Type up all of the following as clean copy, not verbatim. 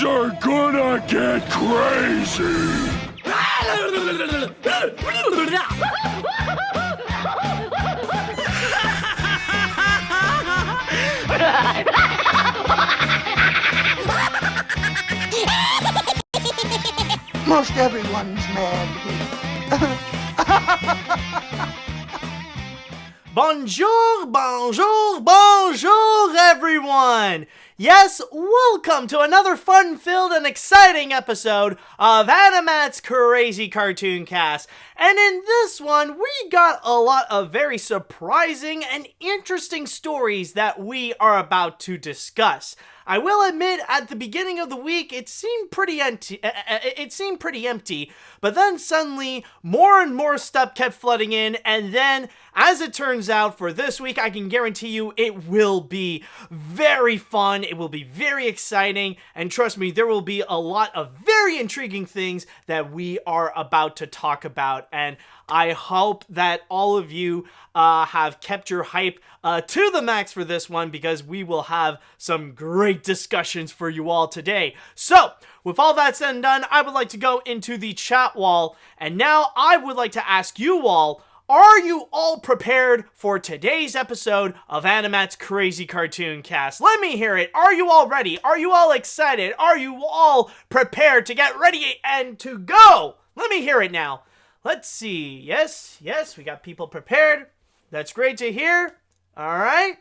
Things are gonna get crazy! Most everyone's mad here. Bonjour, bonjour, bonjour, everyone! Yes, welcome to another fun-filled and exciting episode of AniMat's Crazy Cartoon Cast. And in this one, we got a lot of very surprising and interesting stories that we are about to discuss. I will admit, at the beginning of the week, it seemed pretty empty, but then suddenly, more and more stuff kept flooding in, and then, as it turns out, for this week, I can guarantee you it will be very fun, it will be very exciting, and trust me, there will be a lot of very intriguing things that we are about to talk about, and I hope that all of you have kept your hype to the max for this one, because we will have some great discussions for you all today. So, with all that said and done, I would like to go into the chat wall, and now I would like to ask you all, are you all prepared for today's episode of AniMat's Crazy Cartoon Cast? Let me hear it. Are you all ready? Are you all excited? Are you all prepared to get ready and to go? Let me hear it now. Let's see. Yes, we got people prepared. That's great to hear. All right.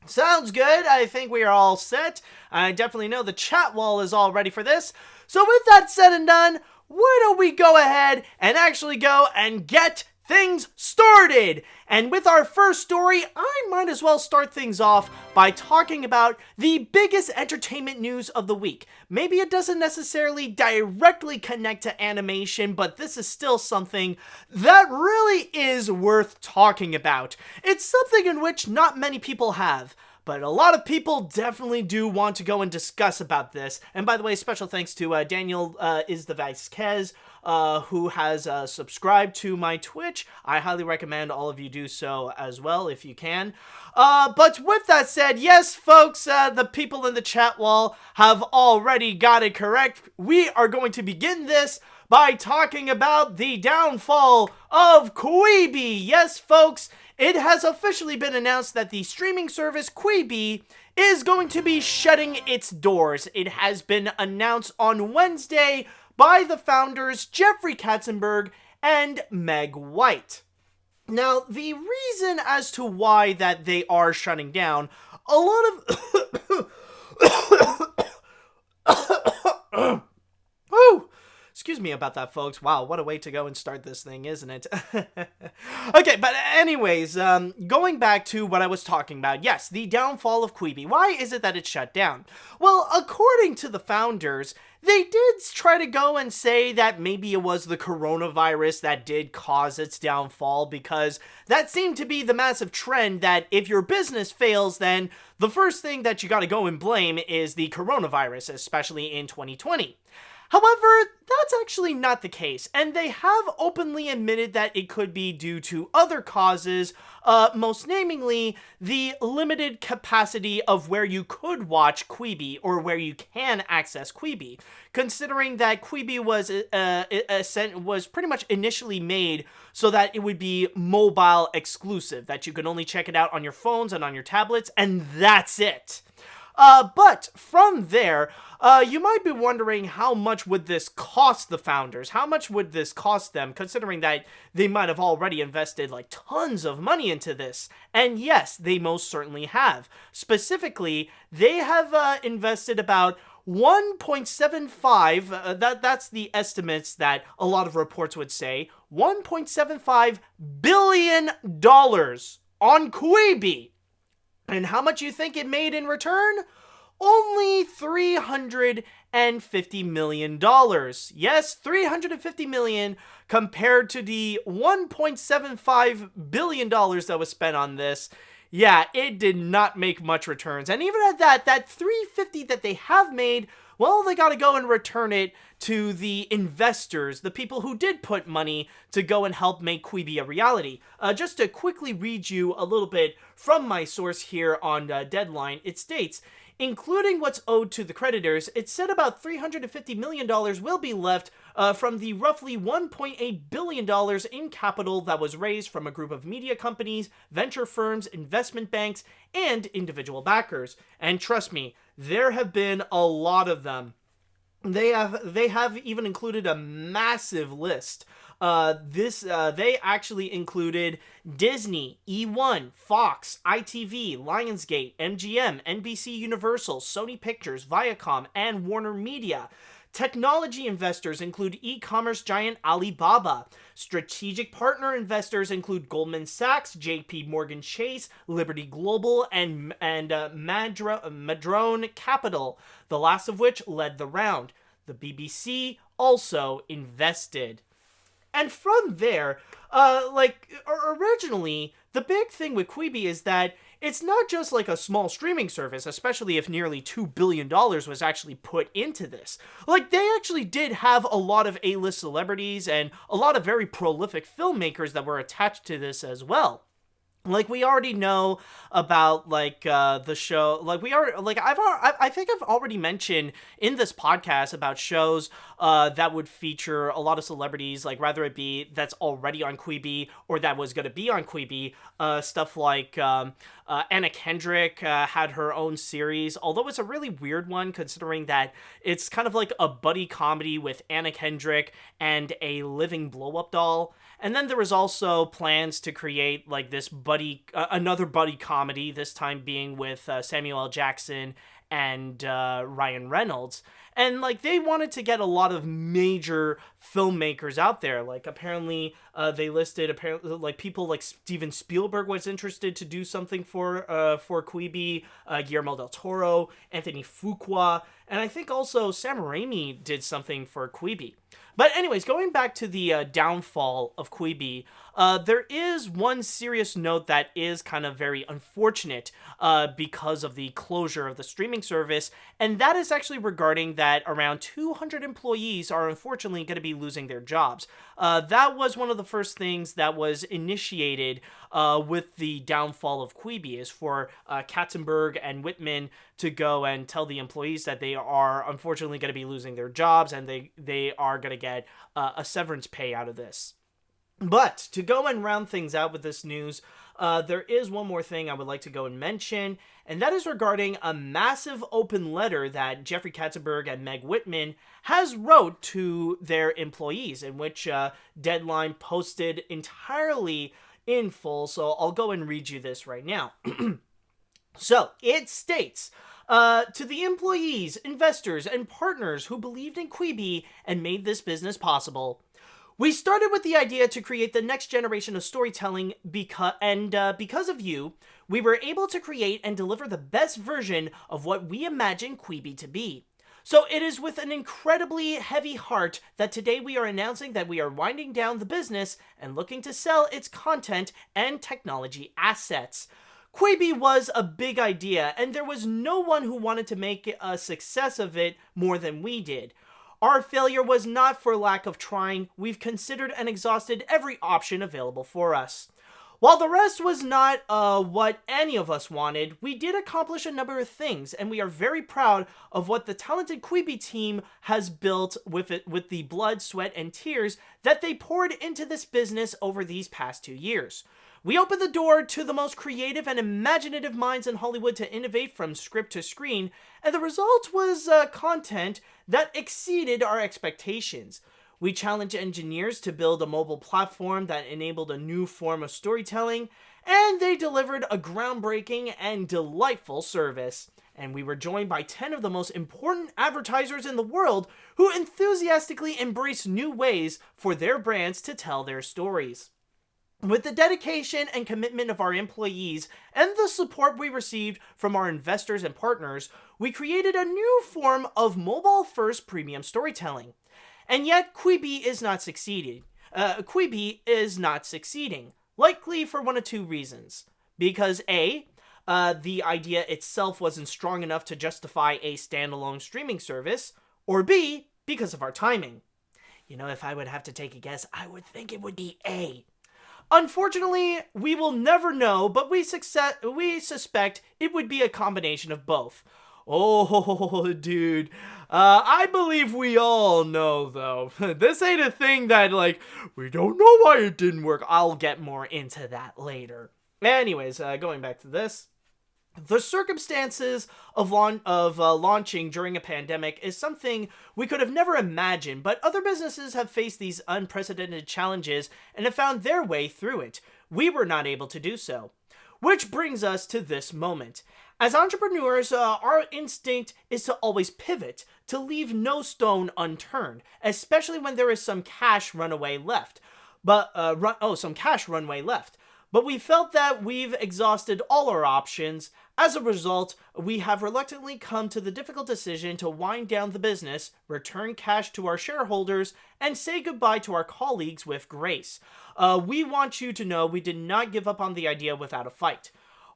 Sounds good. I think we are all set. I definitely know the chat wall is all ready for this. So with that said and done, why don't we go ahead and actually go and get things started? And with our first story, I might as well start things off by talking about the biggest entertainment news of the week. Maybe it doesn't necessarily directly connect to animation, but this is still something that really is worth talking about. It's something in which not many people have, but a lot of people definitely do want to go and discuss about this. And by the way, special thanks to Daniel is the Vasquez, who has subscribed to my Twitch. I highly recommend all of you do so as well if you can. But with that said, yes, folks, the people in the chat wall have already got it correct. We are going to begin this by talking about the downfall of Quibi. Yes, folks, it has officially been announced that the streaming service Quibi is going to be shutting its doors. It has been announced on Wednesday by the founders Jeffrey Katzenberg and Meg White. Now, the reason as to why that they are shutting down, a lot of excuse me about that, folks. Wow, what a way to go and start this thing, isn't it? Okay, but anyways, going back to what I was talking about, yes, the downfall of Quibi. Why is it that it's shut down? Well, according to the founders, they did try to go and say that maybe it was the coronavirus that did cause its downfall, because that seemed to be the massive trend that if your business fails, then the first thing that you gotta go and blame is the coronavirus, especially in 2020. However, that's actually not the case, and they have openly admitted that it could be due to other causes, most namely the limited capacity of where you could watch Quibi, or where you can access Quibi, considering that Quibi was pretty much initially made so that it would be mobile exclusive, that you could only check it out on your phones and on your tablets, and that's it. But from there, you might be wondering how much would this cost the founders? How much would this cost them, considering that they might have already invested like tons of money into this? And yes, they most certainly have. Specifically, they have invested about 1.75, that's the estimates that a lot of reports would say, $1.75 billion on Quibi. And how much you think it made in return? Only $350 million. Yes, $350 million compared to the $1.75 billion that was spent on this. Yeah, it did not make much returns. And even at that $350 that they have made, well, they gotta go and return it to the investors, the people who did put money to go and help make Quibi a reality. Just to quickly read you a little bit from my source here on Deadline, it states, including what's owed to the creditors, it said about $350 million will be left from the roughly $1.8 billion in capital that was raised from a group of media companies, venture firms, investment banks, and individual backers. And trust me, there have been a lot of them. They have even included a massive list. They actually included Disney, E1, Fox, ITV, Lionsgate, MGM, NBC Universal, Sony Pictures, Viacom, and Warner Media. Technology investors include e-commerce giant Alibaba. Strategic partner investors include Goldman Sachs, JP Morgan Chase, Liberty Global, and Madrone Capital, the last of which led the round. The BBC also invested. And from there, originally, the big thing with Quibi is that it's not just like a small streaming service, especially if nearly $2 billion was actually put into this. Like, they actually did have a lot of A-list celebrities and a lot of very prolific filmmakers that were attached to this as well. Like, we already know about, the show, I think I've already mentioned in this podcast about shows, that would feature a lot of celebrities, like, whether it be that's already on Quibi or that was going to be on Quibi, stuff like, Anna Kendrick, had her own series, although it's a really weird one considering that it's kind of like a buddy comedy with Anna Kendrick and a living blow-up doll. And then there was also plans to create like this another buddy comedy, this time being with Samuel L. Jackson and Ryan Reynolds. And like they wanted to get a lot of major filmmakers out there. Like apparently they listed like people like Steven Spielberg was interested to do something for Quibi, Guillermo del Toro, Anthony Fuqua, and I think also Sam Raimi did something for Quibi. But anyways, going back to the downfall of Quibi, there is one serious note that is kind of very unfortunate because of the closure of the streaming service, and that is actually regarding that around 200 employees are unfortunately going to be losing their jobs. That was one of the first things that was initiated with the downfall of Quibi, is for Katzenberg and Whitman to go and tell the employees that they are unfortunately going to be losing their jobs and they are going to get a severance pay out of this. But to go and round things out with this news, there is one more thing I would like to go and mention, and that is regarding a massive open letter that Jeffrey Katzenberg and Meg Whitman has wrote to their employees, in which Deadline posted entirely in full, so I'll go and read you this right now. So, it states, to the employees, investors, and partners who believed in Quibi and made this business possible. We started with the idea to create the next generation of storytelling because of you, we were able to create and deliver the best version of what we imagine Quibi to be. So it is with an incredibly heavy heart that today we are announcing that we are winding down the business and looking to sell its content and technology assets. Quibi was a big idea, and there was no one who wanted to make a success of it more than we did. Our failure was not for lack of trying. We've considered and exhausted every option available for us. While the rest was not what any of us wanted, we did accomplish a number of things, and we are very proud of what the talented Quibi team has built with the blood, sweat, and tears that they poured into this business over these past 2 years. We opened the door to the most creative and imaginative minds in Hollywood to innovate from script to screen, and the result was content that exceeded our expectations. We challenged engineers to build a mobile platform that enabled a new form of storytelling, and they delivered a groundbreaking and delightful service. And we were joined by 10 of the most important advertisers in the world who enthusiastically embraced new ways for their brands to tell their stories. With the dedication and commitment of our employees and the support we received from our investors and partners, we created a new form of mobile-first premium storytelling. And yet, Quibi is not succeeding. Likely for one of two reasons. Because A, the idea itself wasn't strong enough to justify a standalone streaming service, or B, because of our timing. You know, if I would have to take a guess, I would think it would be A. Unfortunately, we will never know, but we suspect it would be a combination of both. Oh, dude. I believe we all know, though. This ain't a thing that, like, we don't know why it didn't work. I'll get more into that later. Anyways, going back to this. The circumstances of launching during a pandemic is something we could have never imagined, but other businesses have faced these unprecedented challenges and have found their way through it. We were not able to do so. Which brings us to this moment. As entrepreneurs, our instinct is to always pivot, to leave no stone unturned, especially when there is some cash runway left. Some cash runway left. But we felt that we've exhausted all our options. As a result, we have reluctantly come to the difficult decision to wind down the business, return cash to our shareholders, and say goodbye to our colleagues with grace. We want you to know we did not give up on the idea without a fight.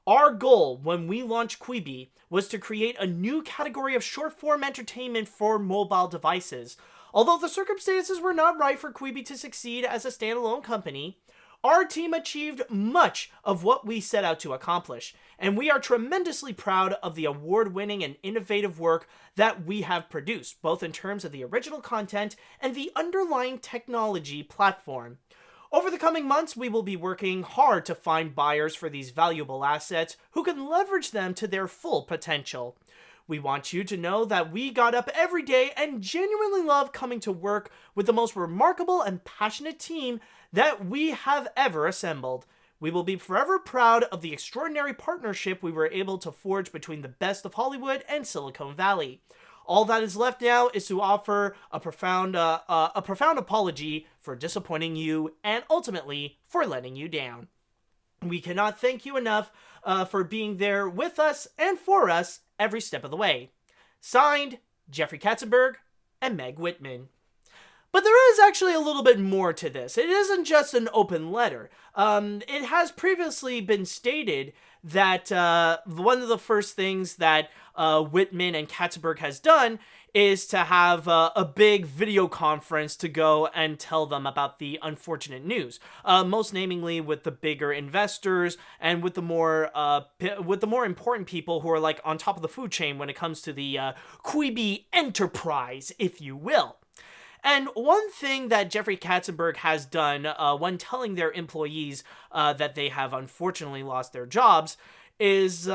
Our goal when we launched Quibi was to create a new category of short-form entertainment for mobile devices. Although the circumstances were not right for Quibi to succeed as a standalone company, our team achieved much of what we set out to accomplish, and we are tremendously proud of the award-winning and innovative work that we have produced, both in terms of the original content and the underlying technology platform. Over the coming months, we will be working hard to find buyers for these valuable assets who can leverage them to their full potential. We want you to know that we got up every day and genuinely love coming to work with the most remarkable and passionate team that we have ever assembled. We will be forever proud of the extraordinary partnership we were able to forge between the best of Hollywood and Silicon Valley. All that is left now is to offer a profound apology for disappointing you and ultimately for letting you down. We cannot thank you enough for being there with us and for us every step of the way. Signed, Jeffrey Katzenberg and Meg Whitman. But there is actually a little bit more to this. It isn't just an open letter. It has previously been stated that one of the first things that Whitman and Katzenberg has done is to have a big video conference to go and tell them about the unfortunate news. Most namely with the bigger investors and with the more important people who are like on top of the food chain when it comes to the Quibi enterprise, if you will. And one thing that Jeffrey Katzenberg has done when telling their employees that they have unfortunately lost their jobs is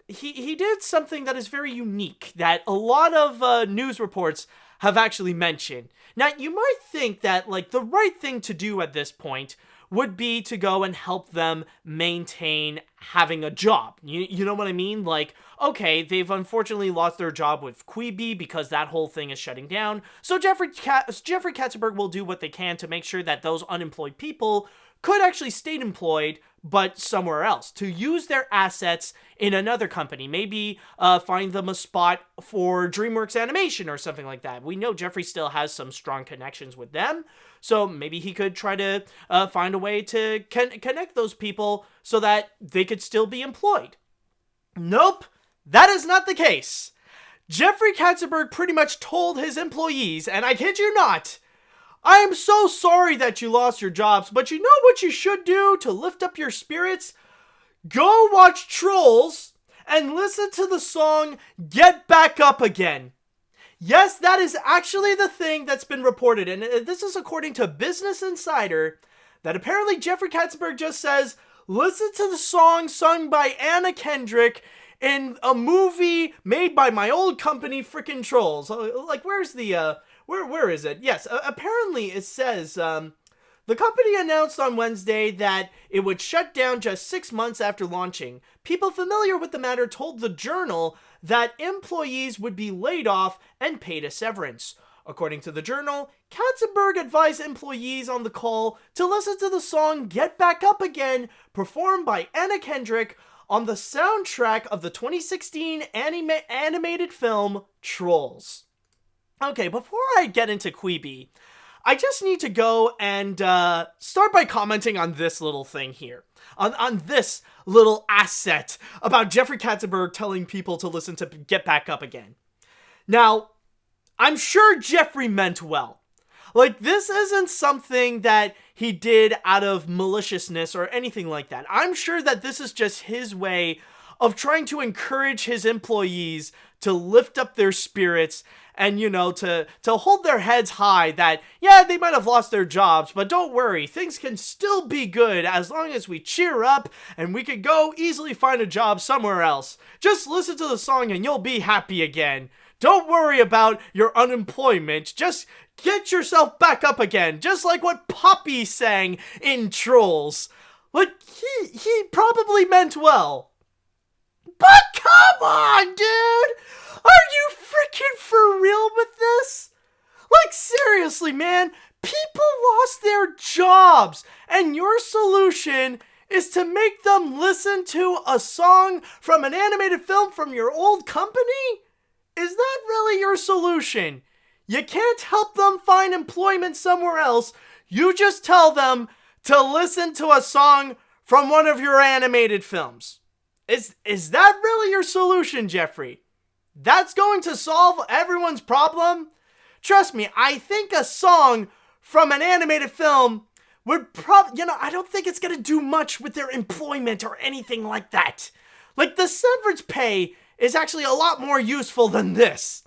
he did something that is very unique that a lot of news reports have actually mentioned. Now, you might think that like the right thing to do at this point would be to go and help them maintain having a job. You know what I mean? Like, okay, they've unfortunately lost their job with Quibi because that whole thing is shutting down. So Jeffrey Katzenberg will do what they can to make sure that those unemployed people could actually stay employed, but somewhere else, to use their assets in another company. Maybe find them a spot for DreamWorks Animation or something like that. We know Jeffrey still has some strong connections with them, so maybe he could try to find a way to connect those people so that they could still be employed. Nope, that is not the case. Jeffrey Katzenberg pretty much told his employees, and I kid you not, I am so sorry that you lost your jobs, but you know what you should do to lift up your spirits? Go watch Trolls and listen to the song Get Back Up Again. Yes, that is actually the thing that's been reported, and this is according to Business Insider, that apparently Jeffrey Katzenberg just says, listen to the song sung by Anna Kendrick in a movie made by my old company, frickin' Trolls. Like, where's the, where is it? Yes, apparently it says, the company announced on Wednesday that it would shut down just 6 months after launching. People familiar with the matter told the Journal that employees would be laid off and paid a severance. According to the Journal, Katzenberg advised employees on the call to listen to the song Get Back Up Again, performed by Anna Kendrick on the soundtrack of the 2016 animated film Trolls. Okay, before I get into Quibi, I just need to go and start by commenting on this little thing here. On this little asset about Jeffrey Katzenberg telling people to listen to Get Back Up Again. Now, I'm sure Jeffrey meant well. Like, this isn't something that he did out of maliciousness or anything like that. I'm sure that this is just his way of trying to encourage his employees to lift up their spirits and, to hold their heads high that, yeah, they might have lost their jobs, but don't worry, things can still be good as long as we cheer up and we can go easily find a job somewhere else. Just listen to the song and you'll be happy again. Don't worry about your unemployment, just get yourself back up again, just like what Poppy sang in Trolls. Like, he probably meant well. But come on, dude! Are you freaking for real with this? Like, seriously, man, people lost their jobs, and your solution is to make them listen to a song from an animated film from your old company? Is that really your solution? You can't help them find employment somewhere else. You just tell them to listen to a song from one of your animated films. Is that really your solution, Jeffrey? That's going to solve everyone's problem? Trust me, I think a song from an animated film would I don't think it's going to do much with their employment or anything like that. Like, the severance pay is actually a lot more useful than this.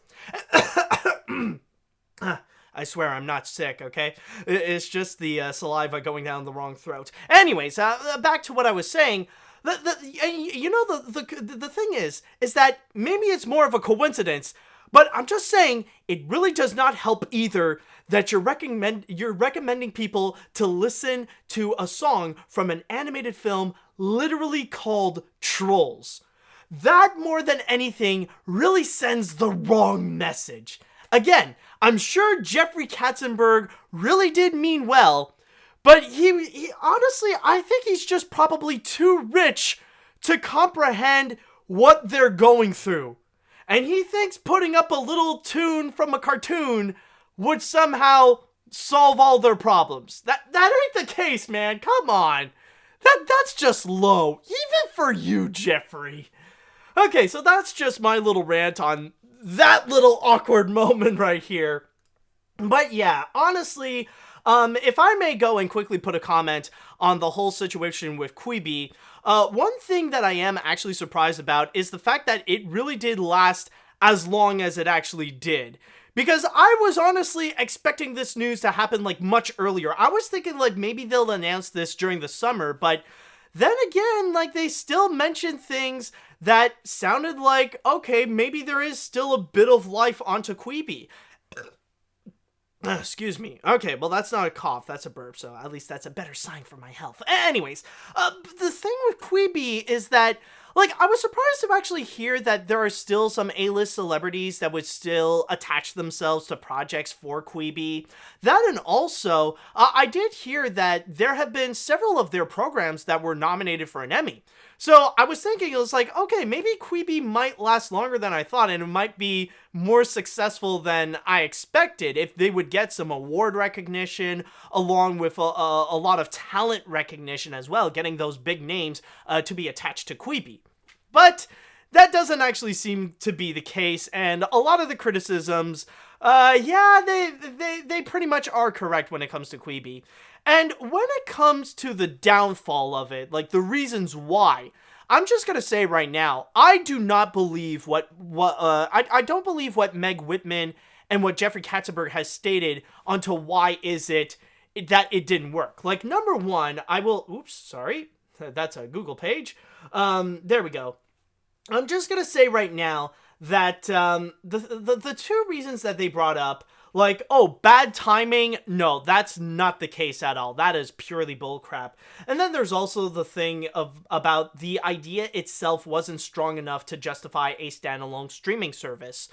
I swear I'm not sick, okay? It's just the saliva going down the wrong throat. Anyways, back to what I was saying. The thing is that maybe it's more of a coincidence, but I'm just saying it really does not help either that you're recommending people to listen to a song from an animated film literally called Trolls. That, more than anything, really sends the wrong message. Again, I'm sure Jeffrey Katzenberg really did mean well, but he honestly, I think he's just probably too rich to comprehend what they're going through. And he thinks putting up a little tune from a cartoon would somehow solve all their problems. That ain't the case, man. Come on. That's just low, even for you, Jeffrey. Okay, so that's just my little rant on that little awkward moment right here. But yeah, honestly, if I may go and quickly put a comment on the whole situation with Quibi, one thing that I am actually surprised about is the fact that it really did last as long as it actually did. Because I was honestly expecting this news to happen like much earlier. I was thinking like maybe they'll announce this during the summer, but then again, like, they still mentioned things that sounded like, okay, maybe there is still a bit of life onto Quibi. Excuse me. Okay, well, that's not a cough, that's a burp, so at least that's a better sign for my health. Anyways, the thing with Quibi is that, like, I was surprised to actually hear that there are still some A-list celebrities that would still attach themselves to projects for Quibi. That, and also, I did hear that there have been several of their programs that were nominated for an Emmy. So I was thinking, it was like, okay, maybe Quibi might last longer than I thought, and it might be more successful than I expected if they would get some award recognition along with a lot of talent recognition as well, getting those big names to be attached to Quibi. But that doesn't actually seem to be the case, and a lot of the criticisms, they pretty much are correct when it comes to Quibi. And when it comes to the downfall of it, like the reasons why, I'm just gonna say right now, I do not believe I don't believe what Meg Whitman and what Jeffrey Katzenberg has stated onto why is it that it didn't work. Like, number one, that's a Google page. There we go. I'm just gonna say right now that the two reasons that they brought up, like, oh, bad timing, no, that's not the case at all. That is purely bullcrap. And then there's also the thing about the idea itself wasn't strong enough to justify a standalone streaming service.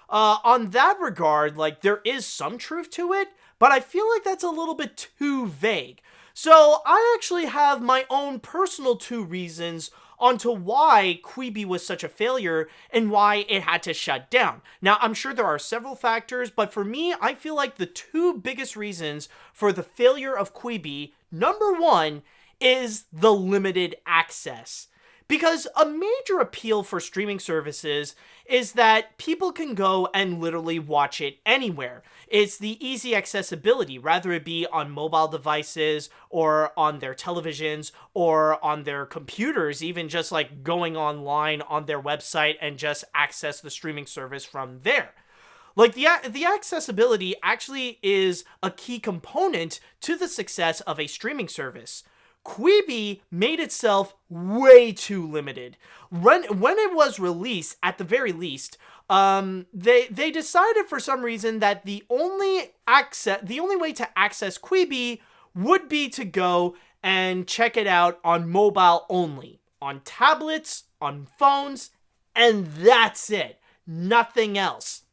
On that regard, like, there is some truth to it, but I feel like that's a little bit too vague. So I actually have my own personal two reasons onto why Quibi was such a failure and why it had to shut down. Now, I'm sure there are several factors, but for me, I feel like the two biggest reasons for the failure of Quibi, number one, is the limited access. Because a major appeal for streaming services is that people can go and literally watch it anywhere. It's the easy accessibility, rather it be on mobile devices or on their televisions or on their computers, even just like going online on their website and just access the streaming service from there. Like the accessibility actually is a key component to the success of a streaming service. Quibi made itself way too limited. When it was released, at the very least, they decided for some reason that the only way to access Quibi would be to go and check it out on mobile only, on tablets, on phones, and that's it. Nothing else.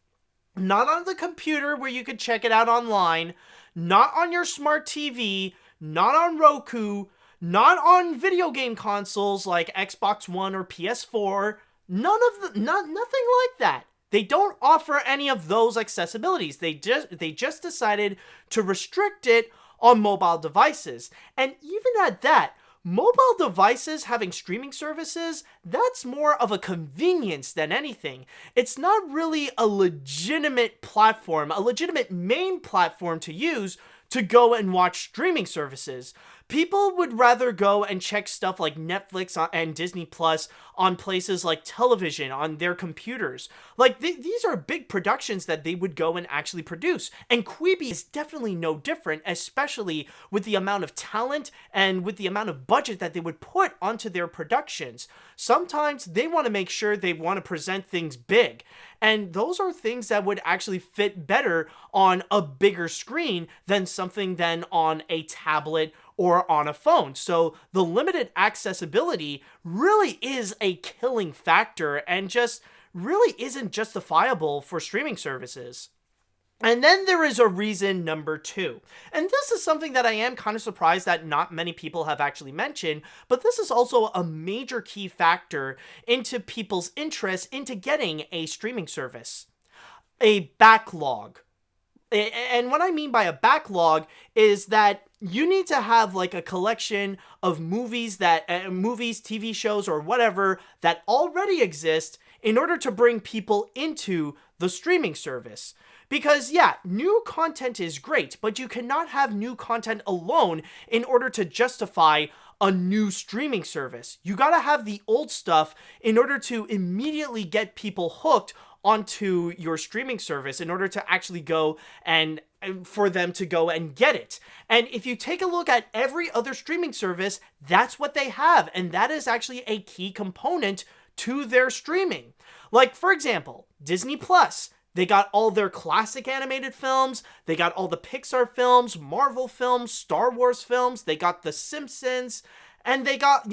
Not on the computer where you could check it out online, not on your smart TV, not on Roku, not on video game consoles like Xbox One or PS4, nothing like that. They don't offer any of those accessibilities. They just decided to restrict it on mobile devices. And even at that, mobile devices having streaming services, that's more of a convenience than anything. It's not really a legitimate platform, a legitimate main platform to use to go and watch streaming services. People would rather go and check stuff like Netflix and Disney Plus on places like television, on their computers. Like, these are big productions that they would go and actually produce. And Quibi is definitely no different, especially with the amount of talent and with the amount of budget that they would put onto their productions. Sometimes they want to make sure they want to present things big. And those are things that would actually fit better on a bigger screen than something than on a tablet or on a phone. So the limited accessibility really is a killing factor and just really isn't justifiable for streaming services. And then there is a reason number 2. And this is something that I am kind of surprised that not many people have actually mentioned, but this is also a major key factor into people's interest into getting a streaming service. A backlog. And what I mean by a backlog is that you need to have like a collection of movies, TV shows, or whatever that already exist in order to bring people into the streaming service. Because yeah, new content is great, but you cannot have new content alone in order to justify a new streaming service. You gotta have the old stuff in order to immediately get people hooked onto your streaming service in order to actually go and for them to go and get it. And if you take a look at every other streaming service, that's what they have. And that is actually a key component to their streaming. Like, for example, Disney Plus. They got all their classic animated films. They got all the Pixar films, Marvel films, Star Wars films. They got The Simpsons. And they got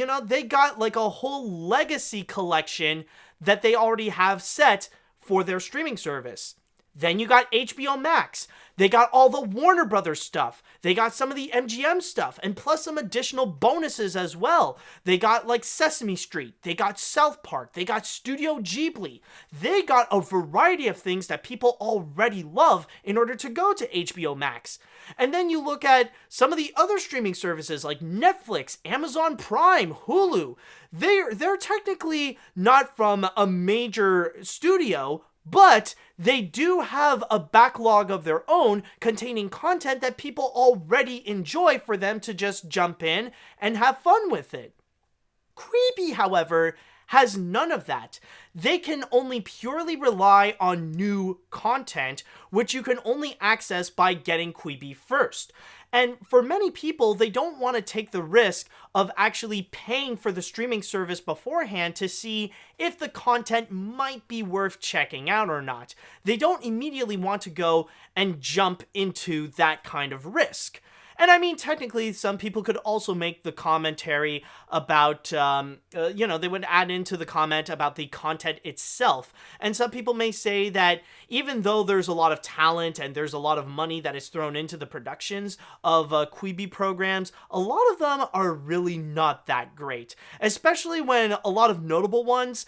like a whole legacy collection that they already have set for their streaming service. Then you got HBO Max. They got all the Warner Brothers stuff. They got some of the MGM stuff, and plus some additional bonuses as well. They got like Sesame Street. They got South Park. They got Studio Ghibli. They got a variety of things that people already love in order to go to HBO Max. And then you look at some of the other streaming services like Netflix, Amazon Prime, Hulu. They're technically not from a major studio, but they do have a backlog of their own containing content that people already enjoy for them to just jump in and have fun with it. Quibi, however, has none of that. They can only purely rely on new content, which you can only access by getting Quibi first. And for many people, they don't want to take the risk of actually paying for the streaming service beforehand to see if the content might be worth checking out or not. They don't immediately want to go and jump into that kind of risk. And I mean, technically, some people could also make the commentary about, they would add into the comment about the content itself. And some people may say that even though there's a lot of talent and there's a lot of money that is thrown into the productions of Quibi programs, a lot of them are really not that great. Especially when a lot of notable ones,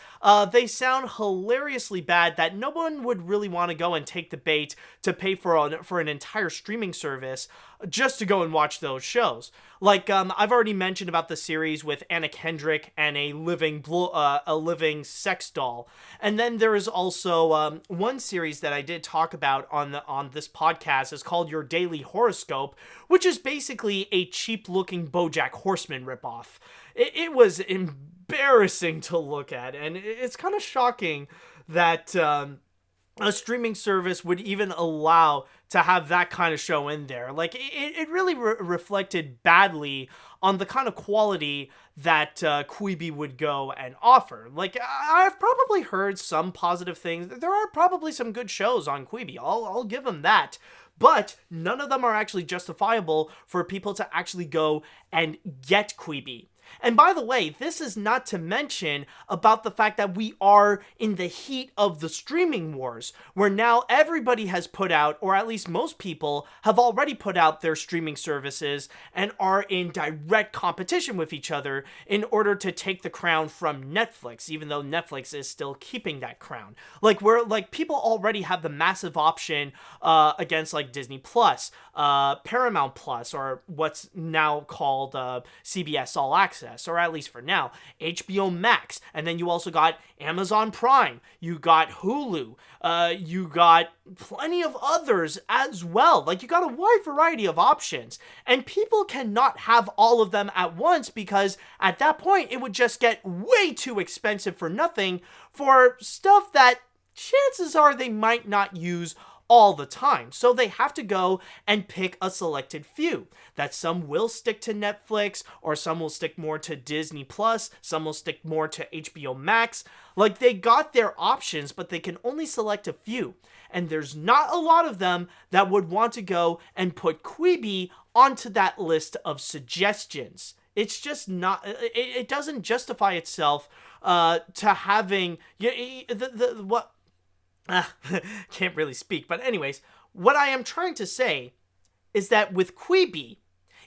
they sound hilariously bad that no one would really want to go and take the bait to pay for an entire streaming service just to go go and watch those shows. Like, I've already mentioned about the series with Anna Kendrick and a living sex doll. And then there is also one series that I did talk about on this podcast is called Your Daily Horoscope, which is basically a cheap-looking BoJack Horseman ripoff. It was embarrassing to look at, and it's kind of shocking that a streaming service would even allow to have that kind of show in there. Like, it really reflected badly on the kind of quality that Quibi would go and offer. Like, I've probably heard some positive things. There are probably some good shows on Quibi. I'll give them that. But none of them are actually justifiable for people to actually go and get Quibi. And by the way, this is not to mention about the fact that we are in the heat of the streaming wars, where now everybody has put out, or at least most people have already put out their streaming services and are in direct competition with each other in order to take the crown from Netflix, even though Netflix is still keeping that crown. Like, people already have the massive option against like Disney Plus, Paramount Plus, or what's now called CBS All Access, or at least for now, HBO Max, and then you also got Amazon Prime, you got Hulu, you got plenty of others as well. Like, you got a wide variety of options, and people cannot have all of them at once, because at that point it would just get way too expensive for nothing for stuff that chances are they might not use all the time. So they have to go and pick a selected few. That some will stick to Netflix, or some will stick more to Disney Plus, some will stick more to HBO Max. Like, they got their options, but they can only select a few. And there's not a lot of them that would want to go and put Quibi onto that list of suggestions. It's just not, it doesn't justify itself to having, can't really speak, but anyways, what I am trying to say is that with Quibi,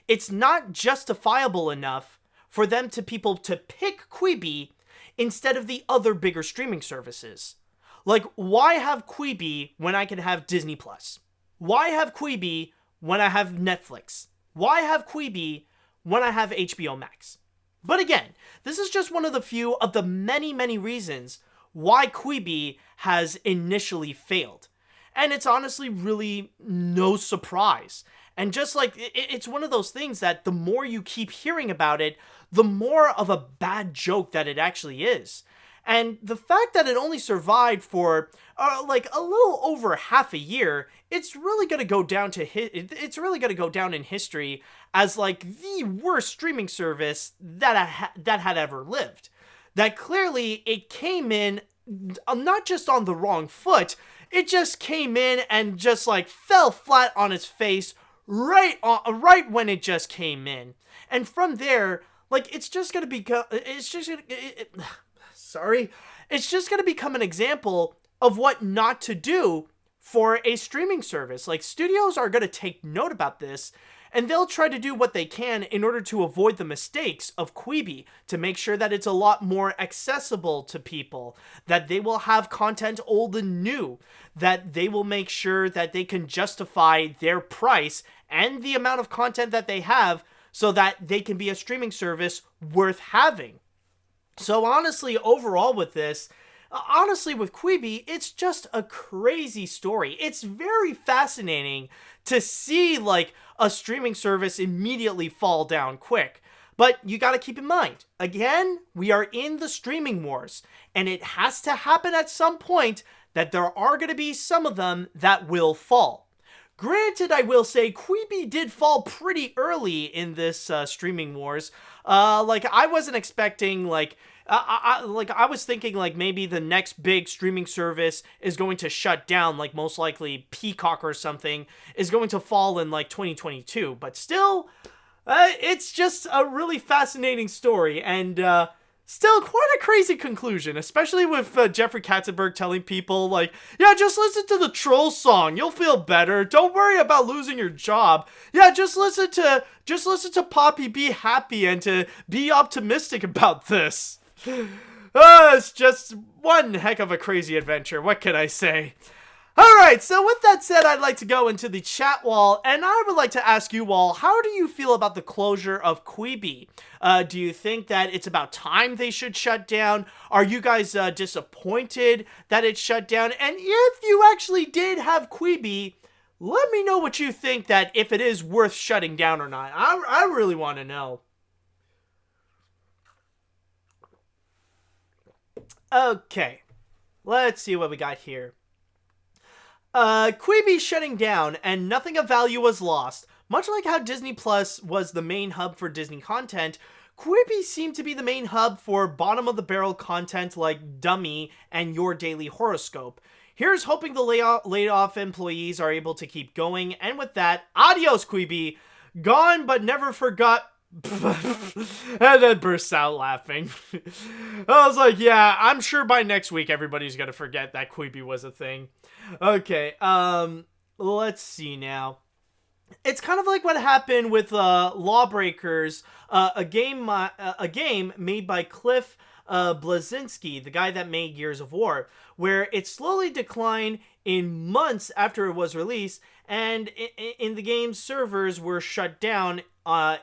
it's not justifiable enough for people to pick Quibi instead of the other bigger streaming services. Like, why have Quibi when I can have Disney Plus? Why have Quibi when I have Netflix? Why have Quibi when I have HBO Max? But again, this is just one of the few of the many, many reasons why Quibi has initially failed. And it's honestly really no surprise. And just like, it's one of those things that the more you keep hearing about it, the more of a bad joke that it actually is. And the fact that it only survived for like a little over half a year, it's really going to go down in history as like the worst streaming service that had ever lived. That clearly it came in not just on the wrong foot, it just came in and just like fell flat on its face right when it just came in. And from there, like, it's just going to become an example of what not to do for a streaming service. Like, studios are going to take note about this, and they'll try to do what they can in order to avoid the mistakes of Quibi, to make sure that it's a lot more accessible to people, that they will have content old and new, that they will make sure that they can justify their price and the amount of content that they have so that they can be a streaming service worth having. So honestly, overall with this, with Quibi, it's just a crazy story. It's very fascinating to see, like, a streaming service immediately fall down quick. But you gotta keep in mind, again, we are in the streaming wars, and it has to happen at some point that there are gonna be some of them that will fall. Granted, I will say, Quibi did fall pretty early in this streaming wars. Like, I wasn't expecting, like, I was thinking, like, maybe the next big streaming service is going to shut down, like, most likely Peacock or something is going to fall in, like, 2022. But still, it's just a really fascinating story, and still quite a crazy conclusion, especially with Jeffrey Katzenberg telling people, like, yeah, just listen to the Troll song, you'll feel better, don't worry about losing your job, yeah, just listen to Poppy Be Happy and to be optimistic about this. It's just one heck of a crazy adventure, what can I say? Alright, so with that said, I'd like to go into the chat wall, and I would like to ask you all, how do you feel about the closure of Quibi? Do you think that it's about time they should shut down? Are you guys disappointed that it shut down? And if you actually did have Quibi, let me know what you think, that if it is worth shutting down or not. I really want to know. Okay, let's see what we got here. Quibi shutting down, and nothing of value was lost. Much like how Disney Plus was the main hub for Disney content, Quibi seemed to be the main hub for bottom-of-the-barrel content like Dummy and Your Daily Horoscope. Here's hoping the laid-off employees are able to keep going, and with that, adios Quibi! Gone but never forgot. And then bursts out laughing. I was like, yeah, I'm sure by next week everybody's gonna forget that Quibi was a thing. Okay, let's see now. It's kind of like what happened with Lawbreakers, a game made by Cliff Bleszinski, the guy that made Gears of War, where it slowly declined in months after it was released, and in the game's servers were shut down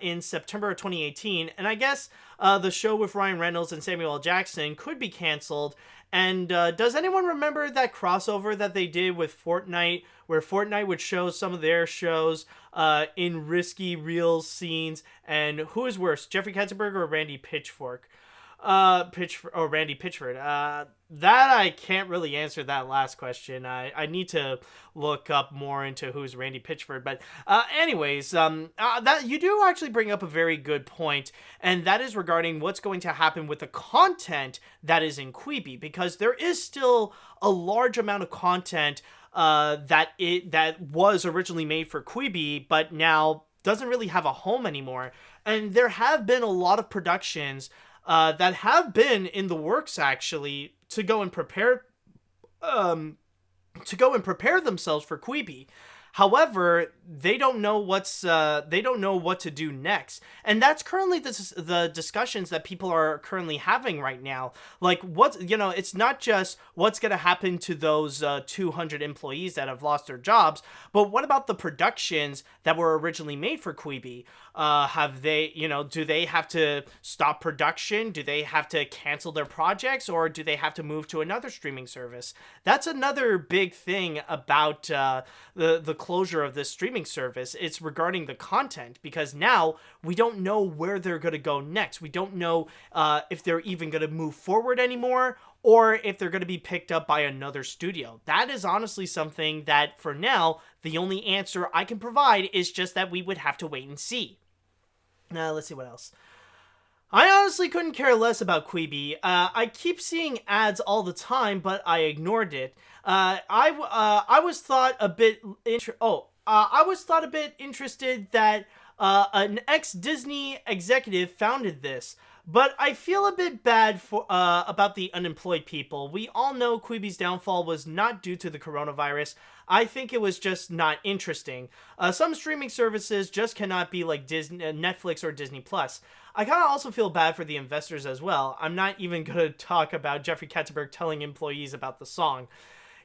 in September of 2018, and I guess the show with Ryan Reynolds and Samuel L. Jackson could be canceled. And does anyone remember that crossover that they did with Fortnite, where Fortnite would show some of their shows in risky real scenes? And who is worse, Jeffrey Katzenberg or Randy Pitchford? Randy Pitchford. That I can't really answer that last question. I need to look up more into who's Randy Pitchford. But anyways, that you do actually bring up a very good point, and that is regarding what's going to happen with the content that is in Quibi, because there is still a large amount of content that was originally made for Quibi, but now doesn't really have a home anymore. And there have been a lot of productions that have been in the works actually to go and prepare themselves for Quibi. However, they don't know what to do next, and that's currently the discussions that people are currently having right now. Like, it's not just what's going to happen to those 200 employees that have lost their jobs, but what about the productions that were originally made for Quibi? Have they, do they have to stop production? Do they have to cancel their projects, or do they have to move to another streaming service? That's another big thing about the closure of this streaming service. It's regarding the content, because now we don't know where they're going to go next. We don't know if they're even going to move forward anymore, or if they're going to be picked up by another studio. That is honestly something that, for now, the only answer I can provide is just that we would have to wait and see. Now, let's see what else. I honestly couldn't care less about Quibi. I keep seeing ads all the time, but I ignored it. I was thought a bit interested that an ex-Disney executive founded this, but I feel a bit bad for about the unemployed people. We all know Quibi's downfall was not due to the coronavirus. I think it was just not interesting. Some streaming services just cannot be like Netflix or Disney Plus. I kind of also feel bad for the investors as well. I'm not even going to talk about Jeffrey Katzenberg telling employees about the song.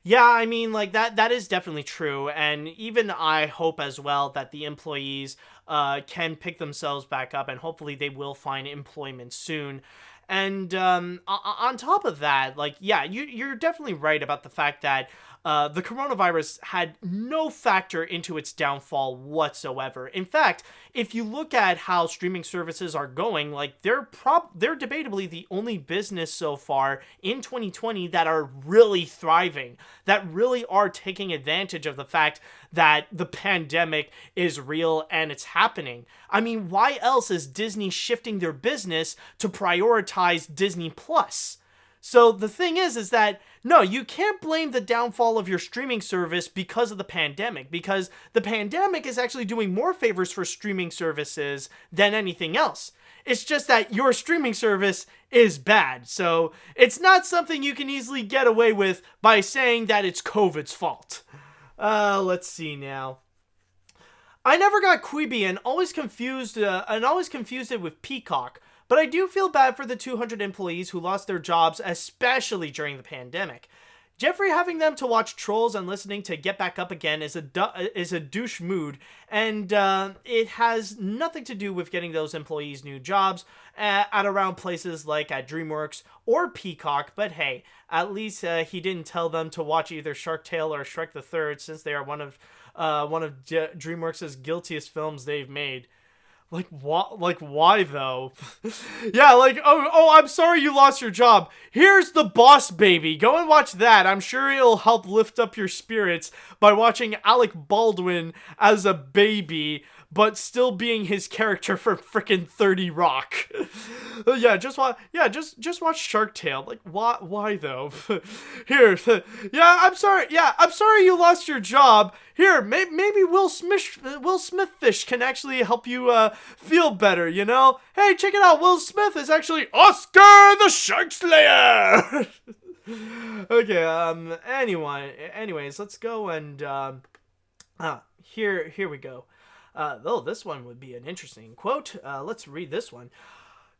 Yeah, I mean, like, that is definitely true, and even I hope as well that the employees can pick themselves back up, and hopefully they will find employment soon. And on top of that, like, yeah, you're definitely right about the fact that the coronavirus had no factor into its downfall whatsoever. In fact, if you look at how streaming services are going, like, they're debatably the only business so far in 2020 that are really thriving, that really are taking advantage of the fact that the pandemic is real and it's happening. I mean, why else is Disney shifting their business to prioritize Disney Plus? So the thing is that, no, you can't blame the downfall of your streaming service because of the pandemic, because the pandemic is actually doing more favors for streaming services than anything else. It's just that your streaming service is bad, so it's not something you can easily get away with by saying that it's COVID's fault. Let's see now. I never got Quibi and always confused it with Peacock. But I do feel bad for the 200 employees who lost their jobs, especially during the pandemic. Jeffrey having them to watch Trolls and listening to Get Back Up Again is a douche mood, and it has nothing to do with getting those employees new jobs at around places like at DreamWorks or Peacock. But hey, at least he didn't tell them to watch either Shark Tale or Shrek the Third, since they are one of DreamWorks' guiltiest films they've made. Like, why though? Yeah, like, oh, I'm sorry you lost your job. Here's The Boss Baby. Go and watch that. I'm sure it'll help lift up your spirits by watching Alec Baldwin as a baby, but still being his character from frickin' 30 Rock. Just watch Shark Tale. Like, why though? Here, I'm sorry you lost your job. Here, maybe Will Smith Fish can actually help you feel better, you know? Hey, check it out. Will Smith is actually Oscar the Shark Slayer. Okay, anyways, let's go and here we go. This one would be an interesting quote. Let's read this one.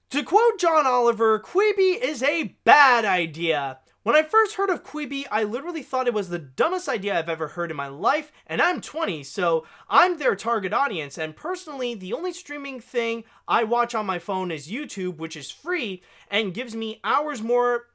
To quote John Oliver, Quibi is a bad idea. When I first heard of Quibi, I literally thought it was the dumbest idea I've ever heard in my life, and I'm 20, so I'm their target audience, and personally, the only streaming thing I watch on my phone is YouTube, which is free, and gives me hours more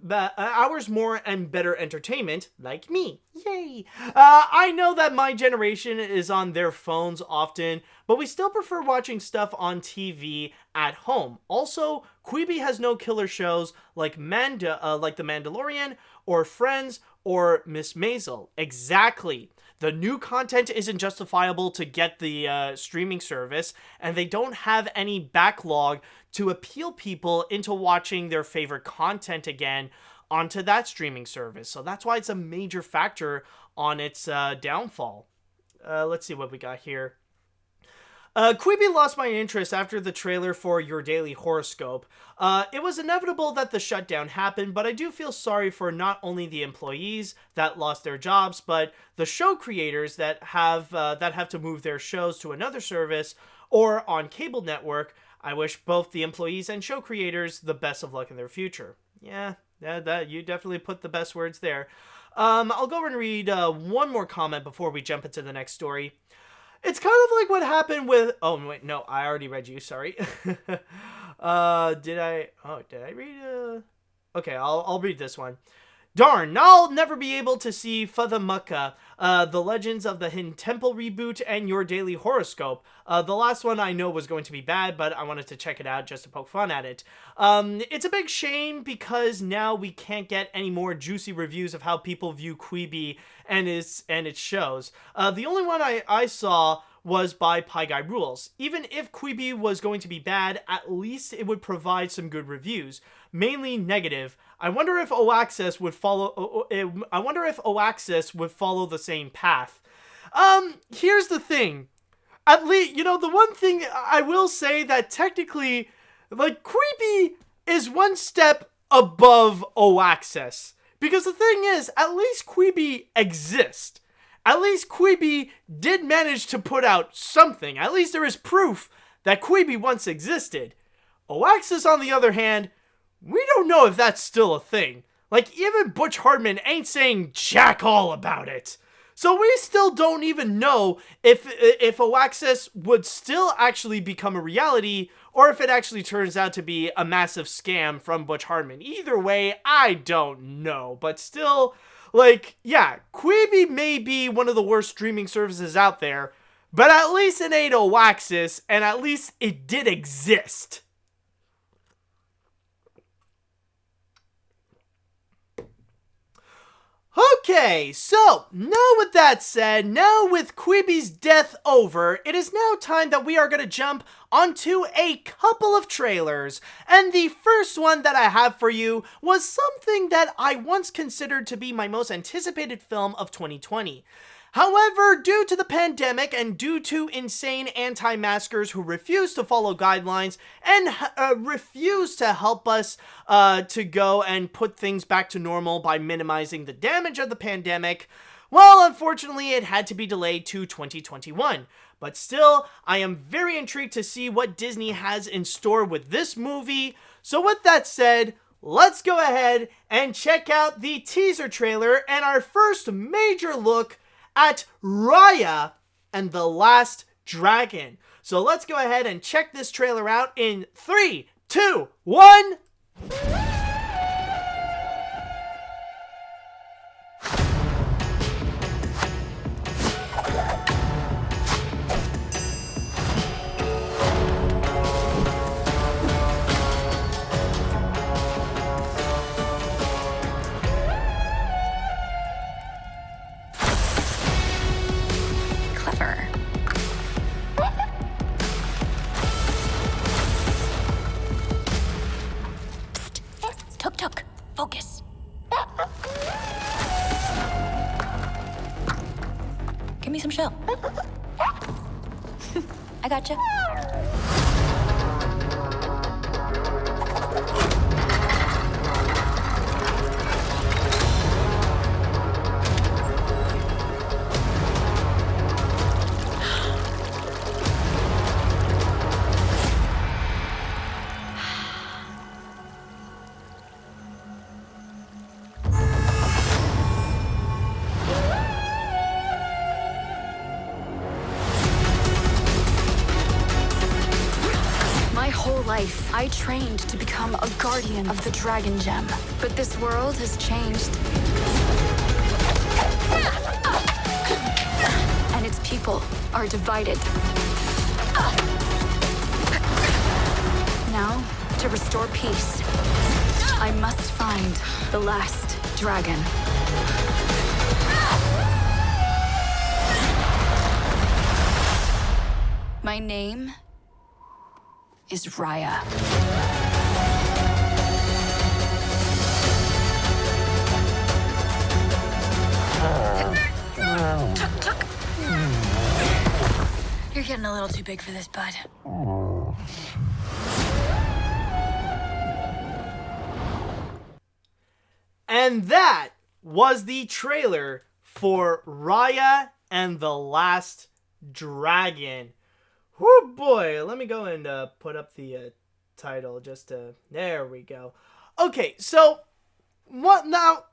and better entertainment, like me. Yay! I know that my generation is on their phones often, but we still prefer watching stuff on TV at home. Also, Quibi has no killer shows like The Mandalorian or Friends or Miss Maisel. Exactly. The new content isn't justifiable to get the streaming service, and they don't have any backlog to appeal people into watching their favorite content again onto that streaming service. So that's why it's a major factor on its downfall. Let's see what we got here. Quibi lost my interest after the trailer for Your Daily Horoscope. It was inevitable that the shutdown happened, but I do feel sorry for not only the employees that lost their jobs, but the show creators that have to move their shows to another service or on cable network. I wish both the employees and show creators the best of luck in their future. Yeah, that you definitely put the best words there. I'll go and read one more comment before we jump into the next story. It's kind of like what happened with... Oh, wait, no, I already read you, sorry. Did I read... Okay, I'll read this one. Darn, I'll never be able to see Fathamucka, The Legends of the Hidden Temple reboot, and Your Daily Horoscope. The last one I know was going to be bad, but I wanted to check it out just to poke fun at it. It's a big shame because now we can't get any more juicy reviews of how people view Quibi and its shows. The only one I saw was by Pie Guy Rules. Even if Quibi was going to be bad, at least it would provide some good reviews. Mainly negative. I wonder if Oaxis would follow the same path. Here's the thing. At least, the one thing I will say that technically, like, Quibi is one step above Oaxis. Because the thing is, at least Quibi exists. At least Quibi did manage to put out something. At least there is proof that Quibi once existed. Oaxis, on the other hand, we don't know if that's still a thing. Like, even Butch Hartman ain't saying jack all about it. So we still don't even know if Oaxis would still actually become a reality, or if it actually turns out to be a massive scam from Butch Hartman. Either way, I don't know. But still, like, yeah, Quibi may be one of the worst streaming services out there, but at least it ain't Oaxis, and at least it did exist. Okay, so, now with that said, now with Quibi's death over, it is now time that we are going to jump onto a couple of trailers. And the first one that I have for you was something that I once considered to be my most anticipated film of 2020. However, due to the pandemic and due to insane anti-maskers who refuse to follow guidelines and refuse to help us to go and put things back to normal by minimizing the damage of the pandemic, well, unfortunately, it had to be delayed to 2021. But still, I am very intrigued to see what Disney has in store with this movie. So with that said, let's go ahead and check out the teaser trailer and our first major look at Raya and the Last Dragon. So let's go ahead and check this trailer out in 3, 2, 1. Clever. Psst. Tuk-tuk. Focus. Give me some shell. I gotcha. My whole life, I trained to become a guardian of the Dragon Gem. But this world has changed. And its people are divided. Now, to restore peace, I must find the last dragon. My name is Raya. Tuk-tuk. You're getting a little too big for this, bud. And that was the trailer for Raya and the Last Dragon. Whoo boy, let me go and put up the title just to, there we go. Okay, so, what now,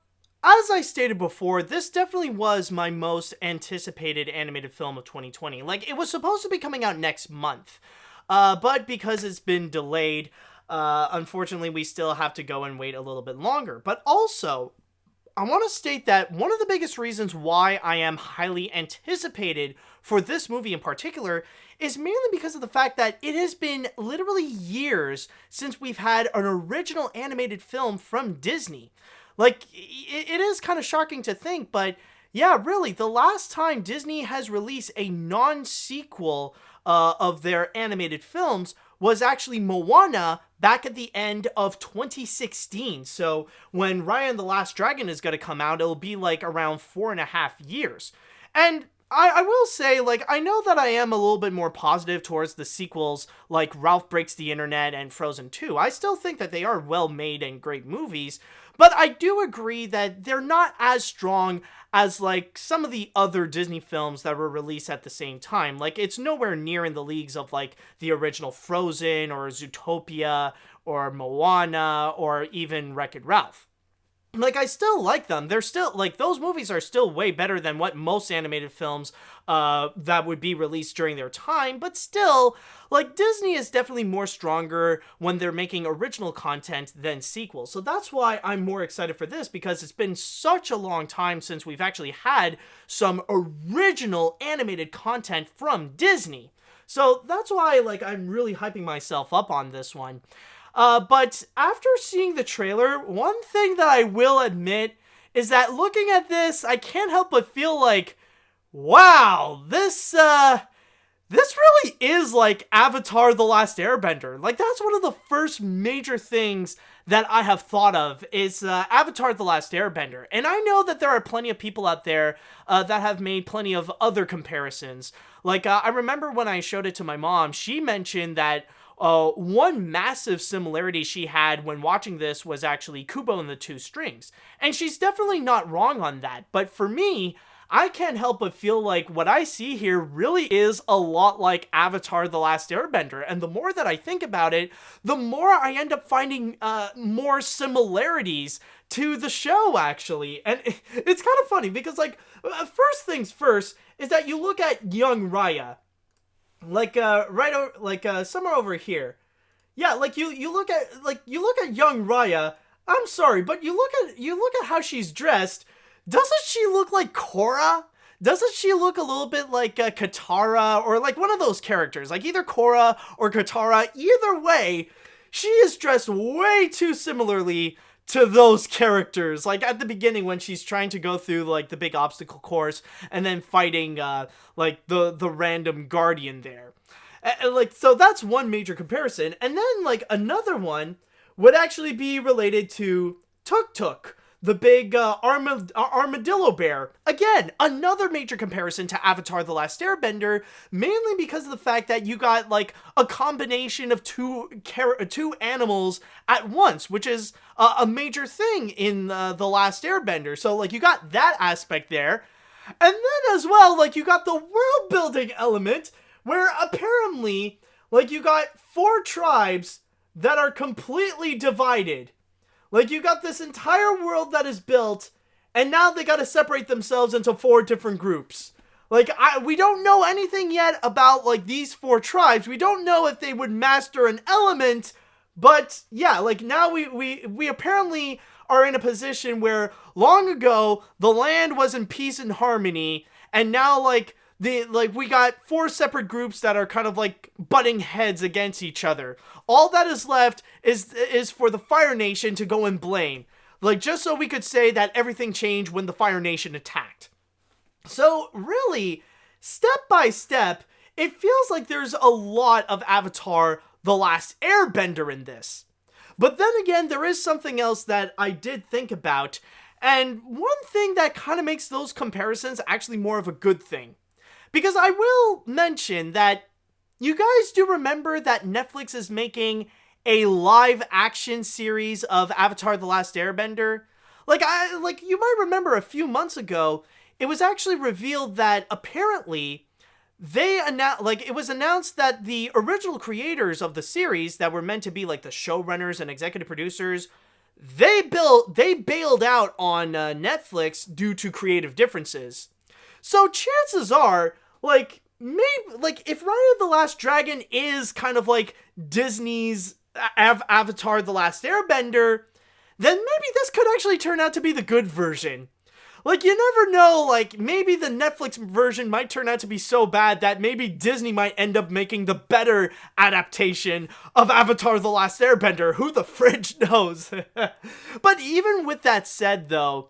as I stated before, this definitely was my most anticipated animated film of 2020. Like, it was supposed to be coming out next month, but because it's been delayed, unfortunately we still have to go and wait a little bit longer. But also, I want to state that one of the biggest reasons why I am highly anticipated for this movie in particular is mainly because of the fact that it has been literally years since we've had an original animated film from Disney. Like, it is kind of shocking to think, but yeah, really, the last time Disney has released a non-sequel of their animated films was actually Moana back at the end of 2016. So when Raya and the Last Dragon is going to come out, it'll be like around 4.5 years. And I will say, like, I know that I am a little bit more positive towards the sequels like Ralph Breaks the Internet and Frozen 2. I still think that they are well made and great movies, but I do agree that they're not as strong as, like, some of the other Disney films that were released at the same time. Like, it's nowhere near in the leagues of, like, the original Frozen or Zootopia or Moana or even Wreck-It Ralph. Like, I still like them. They're still, like, those movies are still way better than what most animated films that would be released during their time, but still, like, Disney is definitely more stronger when they're making original content than sequels. So that's why I'm more excited for this, because it's been such a long time since we've actually had some original animated content from Disney. So that's why, like, I'm really hyping myself up on this one. But after seeing the trailer, one thing that I will admit is that looking at this, I can't help but feel like, wow, this really is like Avatar: The Last Airbender. Like, that's one of the first major things that I have thought of is Avatar: The Last Airbender. And I know that there are plenty of people out there that have made plenty of other comparisons. Like, I remember when I showed it to my mom, she mentioned that one massive similarity she had when watching this was actually Kubo and the Two Strings. And she's definitely not wrong on that. But for me, I can't help but feel like what I see here really is a lot like Avatar: The Last Airbender. And the more that I think about it, the more I end up finding more similarities to the show, actually. And it's kind of funny because, like, first things first is that you look at young Raya, like, somewhere over here. Yeah, like, you look at young Raya. I'm sorry, but you look at how she's dressed. Doesn't she look like Korra? Doesn't she look a little bit like Katara, or like one of those characters, like either Korra or Katara? Either way, she is dressed way too similarly to those characters. Like at the beginning when she's trying to go through like the big obstacle course and then fighting like the random guardian there. Like, so that's one major comparison. And then like another one would actually be related to Tuk Tuk, the big armadillo bear. Again, another major comparison to Avatar: The Last Airbender, mainly because of the fact that you got like a combination of two animals at once, which is a major thing in The Last Airbender. So like you got that aspect there. And then as well, like you got the world building element where apparently like you got 4 tribes that are completely divided. Like, you got this entire world that is built, and now they gotta separate themselves into 4 different groups. Like, we don't know anything yet about, like, these 4 tribes. We don't know if they would master an element, but, yeah, like, now we apparently are in a position where, long ago, the land was in peace and harmony, and now, like, we got 4 separate groups that are kind of like butting heads against each other. All that is left is for the Fire Nation to go and blame. Like, just so we could say that everything changed when the Fire Nation attacked. So, really, step by step, it feels like there's a lot of Avatar: The Last Airbender in this. But then again, there is something else that I did think about, and one thing that kind of makes those comparisons actually more of a good thing. Because I will mention that you guys do remember that Netflix is making a live action series of Avatar: The Last Airbender? Like you might remember a few months ago, it was actually revealed that apparently it was announced that the original creators of the series that were meant to be like the showrunners and executive producers, they bailed out on Netflix due to creative differences. So chances are, like, maybe, like, if Raya the Last Dragon is kind of like Disney's Avatar: The Last Airbender, then maybe this could actually turn out to be the good version. Like, you never know, like, maybe the Netflix version might turn out to be so bad that maybe Disney might end up making the better adaptation of Avatar: The Last Airbender. Who the fridge knows? But even with that said, though,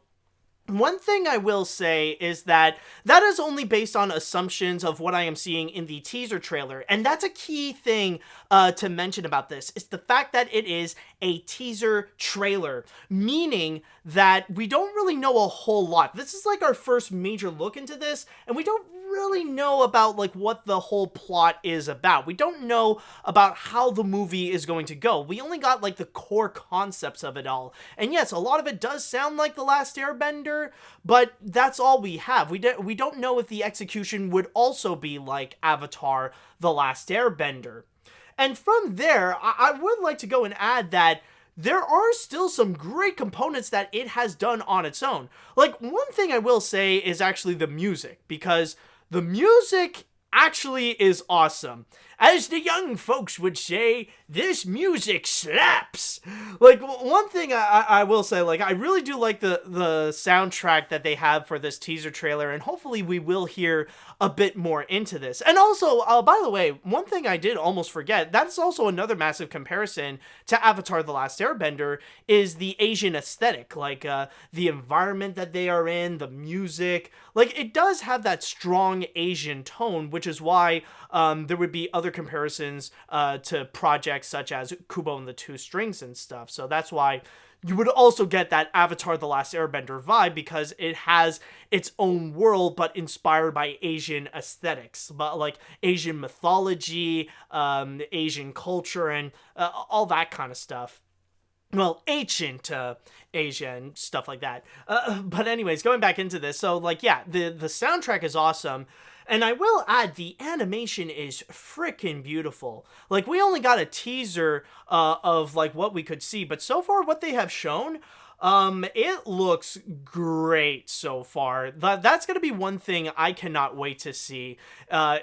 one thing I will say is that is only based on assumptions of what I am seeing in the teaser trailer. And that's a key thing to mention about this. It's the fact that it is a teaser trailer, meaning that we don't really know a whole lot. This is like our first major look into this, and we don't really know about like what the whole plot is about. We don't know about how the movie is going to go. We only got like the core concepts of it all. And yes, a lot of it does sound like The Last Airbender, but that's all we have. We don't know if the execution would also be like Avatar: The Last Airbender. And from there, I would like to go and add that there are still some great components that it has done on its own. Like, one thing I will say is actually the music, because the music actually is awesome. As the young folks would say, this music slaps. Like, one thing I will say, like, I really do like the soundtrack that they have for this teaser trailer, and hopefully we will hear a bit more into this. And also, by the way, one thing I did almost forget, that's also another massive comparison to Avatar: The Last Airbender, is the Asian aesthetic. Like, the environment that they are in, the music. Like, it does have that strong Asian tone, which is why there would be other comparisons to projects such as Kubo and the Two Strings and stuff. So that's why you would also get that Avatar: The Last Airbender vibe, because it has its own world, but inspired by Asian aesthetics, but like Asian mythology, Asian culture, and all that kind of stuff. well, ancient Asia and stuff like that. But anyways, going back into this, so like, yeah, the soundtrack is awesome. And I will add, the animation is freaking beautiful. Like, we only got a teaser of like what we could see, but so far what they have shown, it looks great so far. That's going to be one thing I cannot wait to see,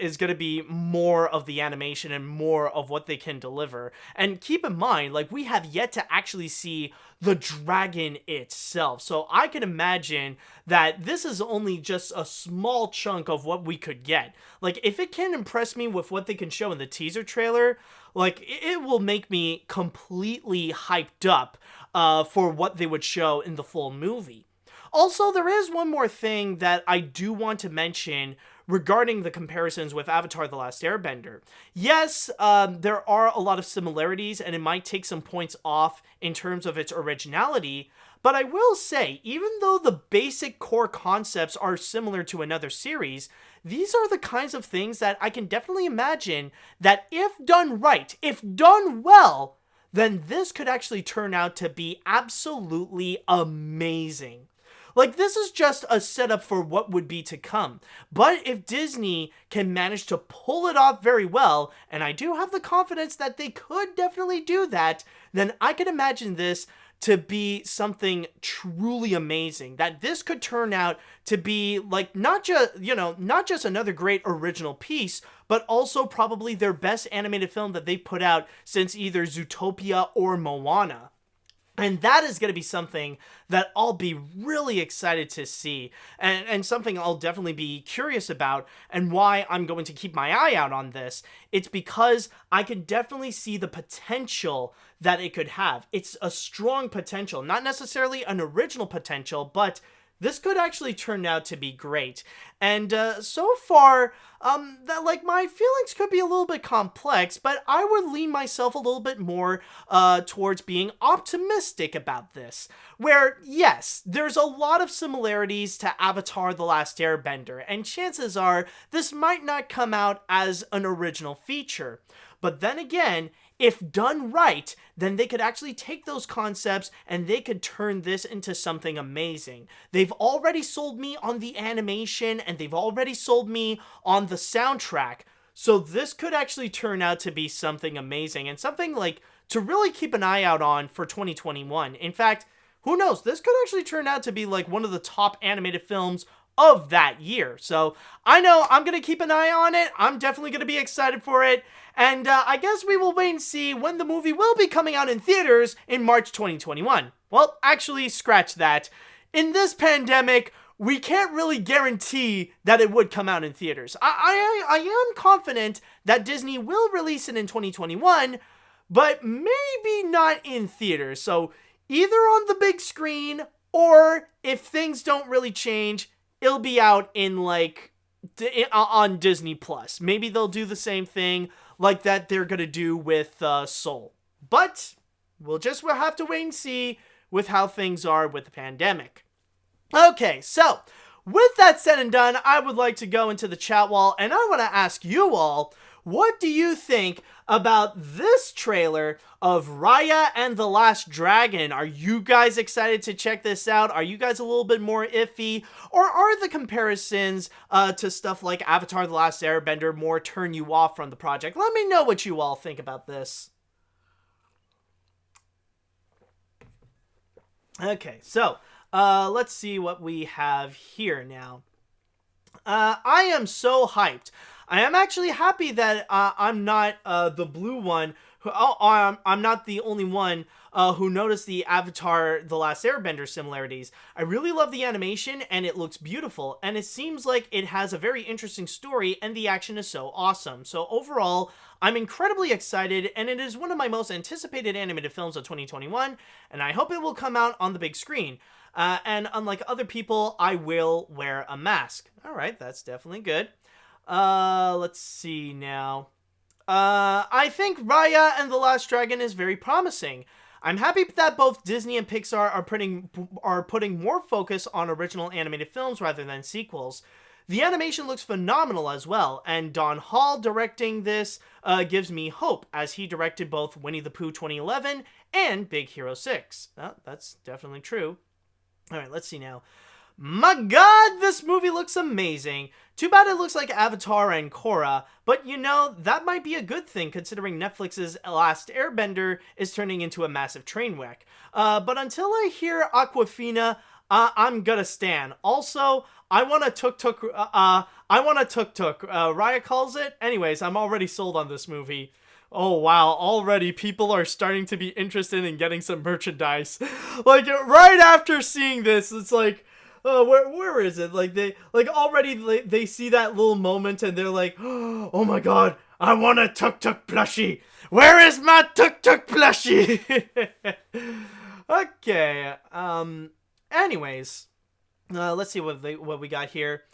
is going to be more of the animation and more of what they can deliver. And keep in mind, like, we have yet to actually see the dragon itself. So I can imagine that this is only just a small chunk of what we could get. Like, if it can impress me with what they can show in the teaser trailer, like, it will make me completely hyped up for what they would show in the full movie. Also, there is one more thing that I do want to mention regarding the comparisons with Avatar: The Last Airbender. Yes, there are a lot of similarities, and it might take some points off in terms of its originality, but I will say, even though the basic core concepts are similar to another series, these are the kinds of things that I can definitely imagine that if done right, if done well, then this could actually turn out to be absolutely amazing. Like, this is just a setup for what would be to come. But if Disney can manage to pull it off very well, and I do have the confidence that they could definitely do that, then I can imagine this to be something truly amazing. That this could turn out to be like not just another great original piece, but also probably their best animated film that they've put out since either Zootopia or Moana. And that is going to be something that I'll be really excited to see, and something I'll definitely be curious about, and why I'm going to keep my eye out on this. It's because I can definitely see the potential that it could have. It's a strong potential, not necessarily an original potential, but this could actually turn out to be great. And so far, that like my feelings could be a little bit complex, but I would lean myself a little bit more towards being optimistic about this. Where, yes, there's a lot of similarities to Avatar: The Last Airbender, and chances are this might not come out as an original feature. But then again, if done right, then they could actually take those concepts and they could turn this into something amazing. They've already sold me on the animation, and they've already sold me on the soundtrack. So this could actually turn out to be something amazing, and something like to really keep an eye out on for 2021. In fact, who knows? This could actually turn out to be like one of the top animated films of that year. So I know I'm going to keep an eye on it. I'm definitely going to be excited for it. And I guess we will wait and see when the movie will be coming out in theaters in March 2021. Well, actually, scratch that. In this pandemic, we can't really guarantee that it would come out in theaters. I am confident that Disney will release it in 2021, but maybe not in theaters. So either on the big screen, or if things don't really change, it'll be out in like on Disney Plus. Maybe they'll do the same thing like that they're gonna do with Soul. But we'll have to wait and see with how things are with the pandemic. Okay, so with that said and done, I would like to go into the chat wall, and I want to ask you all, what do you think about this trailer of Raya and the Last Dragon? Are you guys excited to check this out? Are you guys a little bit more iffy? Or are the comparisons to stuff like Avatar: The Last Airbender more turn you off from the project? Let me know what you all think about this. Okay, so let's see what we have here now. I am so hyped. I am actually happy that I'm not the blue one. I'm not the only one who noticed the Avatar: The Last Airbender similarities. I really love the animation, and it looks beautiful, and it seems like it has a very interesting story, and the action is so awesome. So overall, I'm incredibly excited, and it is one of my most anticipated animated films of 2021, and I hope it will come out on the big screen. And unlike other people, I will wear a mask. Alright, that's definitely good. Let's see now. I think Raya and the Last Dragon is very promising. I'm happy that both Disney and Pixar are putting more focus on original animated films rather than sequels. The animation looks phenomenal as well, and Don Hall directing this gives me hope, as he directed both Winnie the Pooh 2011 and Big Hero 6. That's definitely true. Alright, let's see now. My god, this movie looks amazing. Too bad it looks like Avatar and Korra, but you know, that might be a good thing considering Netflix's Last Airbender is turning into a massive train wreck. But until I hear Aquafina, I'm gonna stan. Also, I want a tuk-tuk, Raya calls it. Anyways, I'm already sold on this movie. Oh wow, already people are starting to be interested in getting some merchandise. Like, right after seeing this, it's like, where is it? Like, they see that little moment and they're like, oh my god, I want a tuk-tuk plushie. Where is my tuk-tuk plushie? Okay, anyways, let's see what we got here.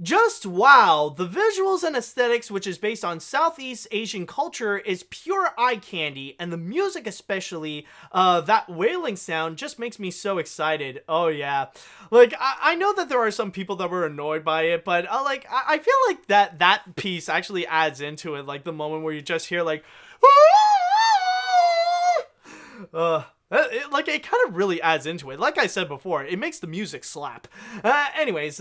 Just wow, the visuals and aesthetics, which is based on Southeast Asian culture, is pure eye candy, and the music especially, that wailing sound just makes me so excited. Oh yeah, like, I know that there are some people that were annoyed by it, but I feel like that piece actually adds into it, like the moment where you just hear like, it kind of really adds into it. Like I said before, it makes the music slap. Anyways,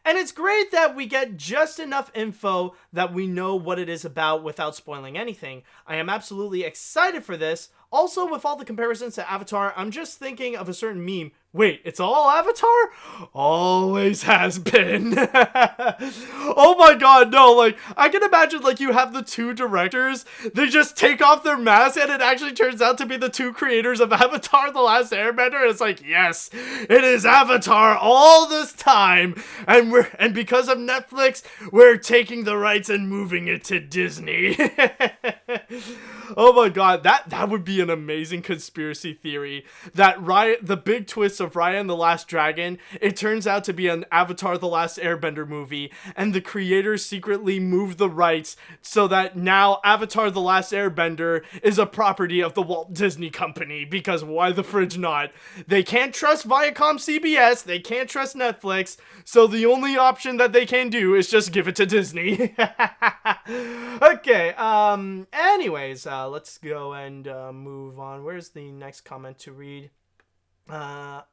and it's great that we get just enough info that we know what it is about without spoiling anything. I am absolutely excited for this. Also, with all the comparisons to Avatar, I'm just thinking of a certain meme. Wait, it's all Avatar? Always has been. Oh my god, no, like, I can imagine, like, you have the two directors, they just take off their masks, and it actually turns out to be the two creators of Avatar: The Last Airbender, and it's like, yes, it is Avatar all this time, and because of Netflix, we're taking the rights and moving it to Disney. Oh my god, that would be an amazing conspiracy theory, that Raya, the big twist of Raya and the Last Dragon, it turns out to be an Avatar: The Last Airbender movie, and the creators secretly moved the rights so that now Avatar: The Last Airbender is a property of the Walt Disney Company, because why the fridge not? They can't trust Viacom CBS, they can't trust Netflix, so the only option that they can do is just give it to Disney. Okay, anyways, let's go and move on. Where's the next comment to read?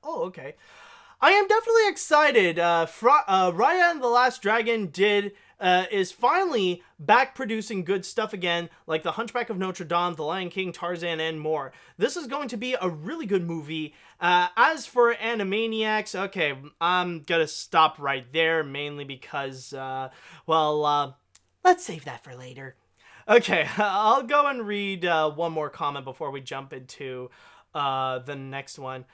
Okay. I am definitely excited. Raya and the Last Dragon is finally back producing good stuff again, like The Hunchback of Notre Dame, The Lion King, Tarzan, and more. This is going to be a really good movie. As for Animaniacs, okay, I'm gonna stop right there, mainly because, let's save that for later. Okay, I'll go and read one more comment before we jump into the next one.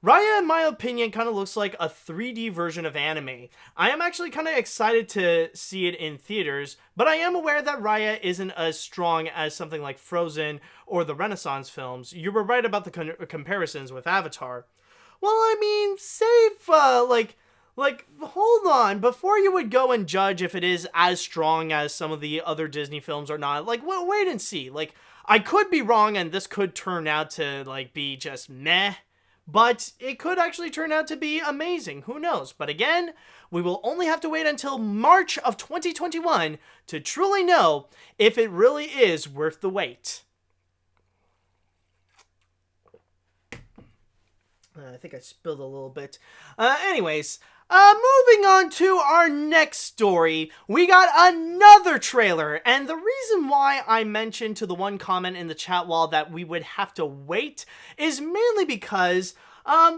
Raya, in my opinion, kind of looks like a 3D version of anime. I am actually kind of excited to see it in theaters, but I am aware that Raya isn't as strong as something like Frozen or the Renaissance films. You were right about the comparisons with Avatar. Well, I mean, hold on, before you would go and judge if it is as strong as some of the other Disney films or not, wait and see. I could be wrong and this could turn out to, be just meh, but it could actually turn out to be amazing. Who knows? But again, we will only have to wait until March of 2021 to truly know if it really is worth the wait. I think I spilled a little bit. Anyways, moving on to our next story, we got another trailer, and the reason why I mentioned to the one comment in the chat wall that we would have to wait is mainly because, I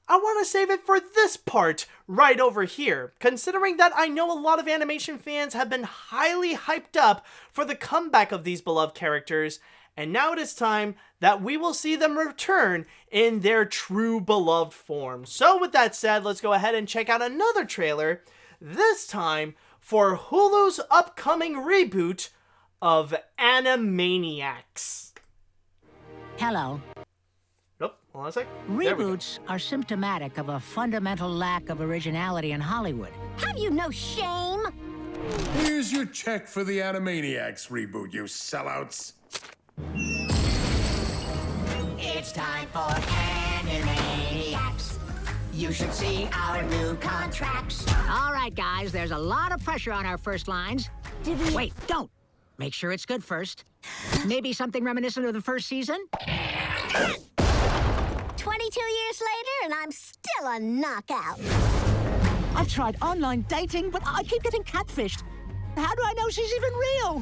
want to save it for this part right over here, considering that I know a lot of animation fans have been highly hyped up for the comeback of these beloved characters, and now it is time that we will see them return in their true beloved form. So with that said, let's go ahead and check out another trailer, this time for Hulu's upcoming reboot of Animaniacs. Hello. Nope, hold on a sec. Reboots are symptomatic of a fundamental lack of originality in Hollywood. Have you no shame? Here's your check for the Animaniacs reboot, you sellouts. It's time for Animaniacs. You should see our new contracts. All right, guys, there's a lot of pressure on our first lines. Wait, don't. Make sure it's good first. Maybe something reminiscent of the first season? 22 years later, and I'm still a knockout. I've tried online dating, but I keep getting catfished. How do I know she's even real?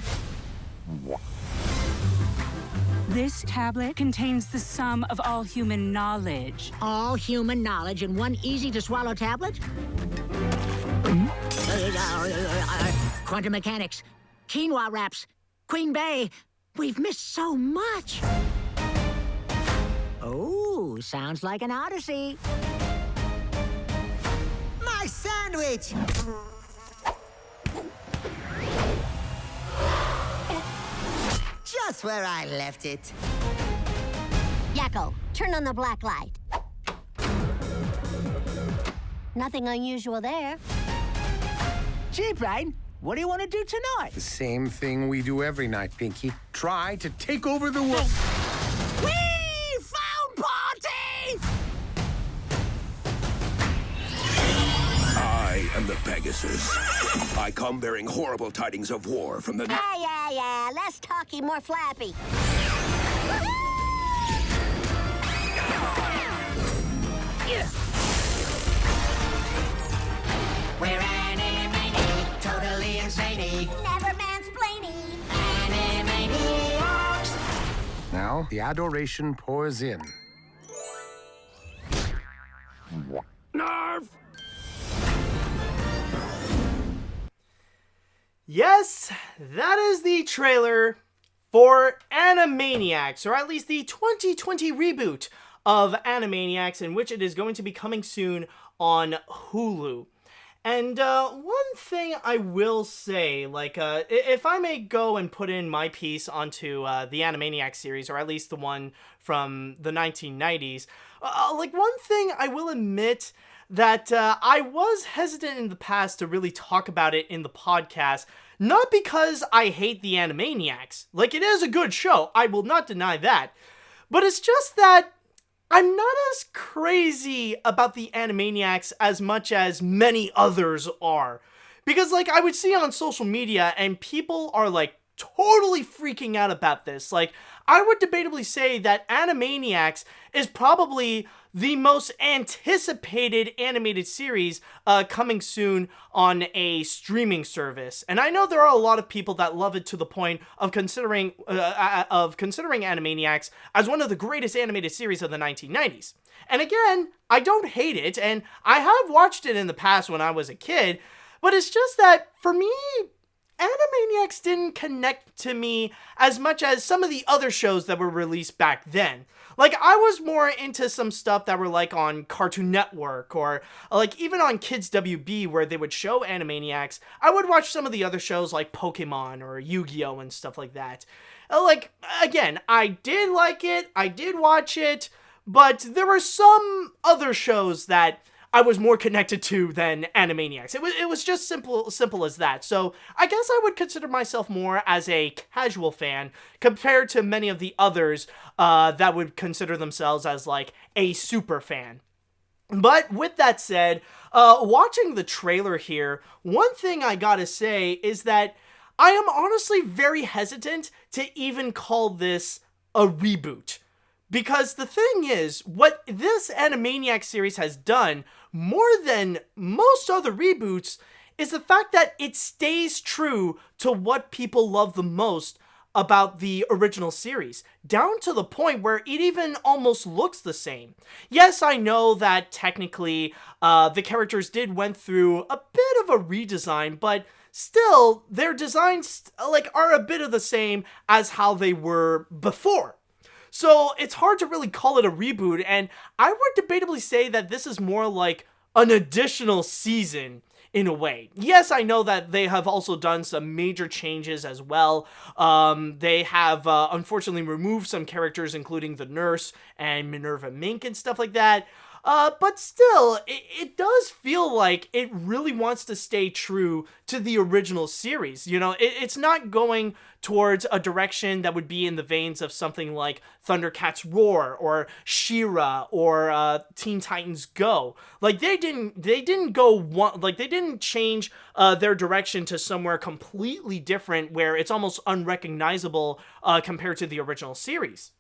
This tablet contains the sum of all human knowledge. All human knowledge in one easy-to-swallow tablet? Quantum mechanics, quinoa wraps, Queen Bey. We've missed so much. Oh, sounds like an odyssey. My sandwich! Just where I left it. Yakko, turn on the black light. Nothing unusual there. Gee, Brain, what do you want to do tonight? The same thing we do every night, Pinky. Try to take over the world. Whee! Found party! I am the Pegasus. I come bearing horrible tidings of war from the... Yeah. Less talky, more flappy. We're Animaniacs, totally insane. Never mansplaining. Animaniacs. Now, the adoration pours in. Nerf! Yes, that is the trailer for Animaniacs, or at least the 2020 reboot of Animaniacs, in which it is going to be coming soon on Hulu. And one thing I will say, if I may go and put in my piece onto the Animaniacs series, or at least the one from the 1990s, one thing I will admit that I was hesitant in the past to really talk about it in the podcast, not because I hate the Animaniacs. It is a good show, I will not deny that, but it's just that I'm not as crazy about the Animaniacs as much as many others are. Because, I would see on social media, and people are, totally freaking out about this. I would debatably say that Animaniacs is probably the most anticipated animated series coming soon on a streaming service. And I know there are a lot of people that love it to the point of considering Animaniacs as one of the greatest animated series of the 1990s. And again, I don't hate it, and I have watched it in the past when I was a kid, but it's just that, for me, Animaniacs didn't connect to me as much as some of the other shows that were released back then. I was more into some stuff that were on Cartoon Network, or even on Kids WB, where they would show Animaniacs. I would watch some of the other shows like Pokemon or Yu-Gi-Oh! And stuff like that. Again, I did like it, I did watch it, but there were some other shows that I was more connected to than Animaniacs. It was just simple as that. So I guess I would consider myself more as a casual fan compared to many of the others that would consider themselves as a super fan. But with that said, watching the trailer here, one thing I gotta say is that I am honestly very hesitant to even call this a reboot. Because the thing is, what this Animaniacs series has done, more than most other reboots, is the fact that it stays true to what people love the most about the original series, down to the point where it even almost looks the same. Yes, I know that technically the characters went through a bit of a redesign, but still, their designs are a bit of the same as how they were before. So it's hard to really call it a reboot, and I would debatably say that this is more like an additional season in a way. Yes, I know that they have also done some major changes as well. They have unfortunately removed some characters, including the nurse and Minerva Mink and stuff like that. But still, it does feel like it really wants to stay true to the original series. You know, it's not going towards a direction that would be in the veins of something like Thundercats Roar or She-Ra or Teen Titans Go. Like they didn't go one, like they didn't change their direction to somewhere completely different where it's almost unrecognizable compared to the original series.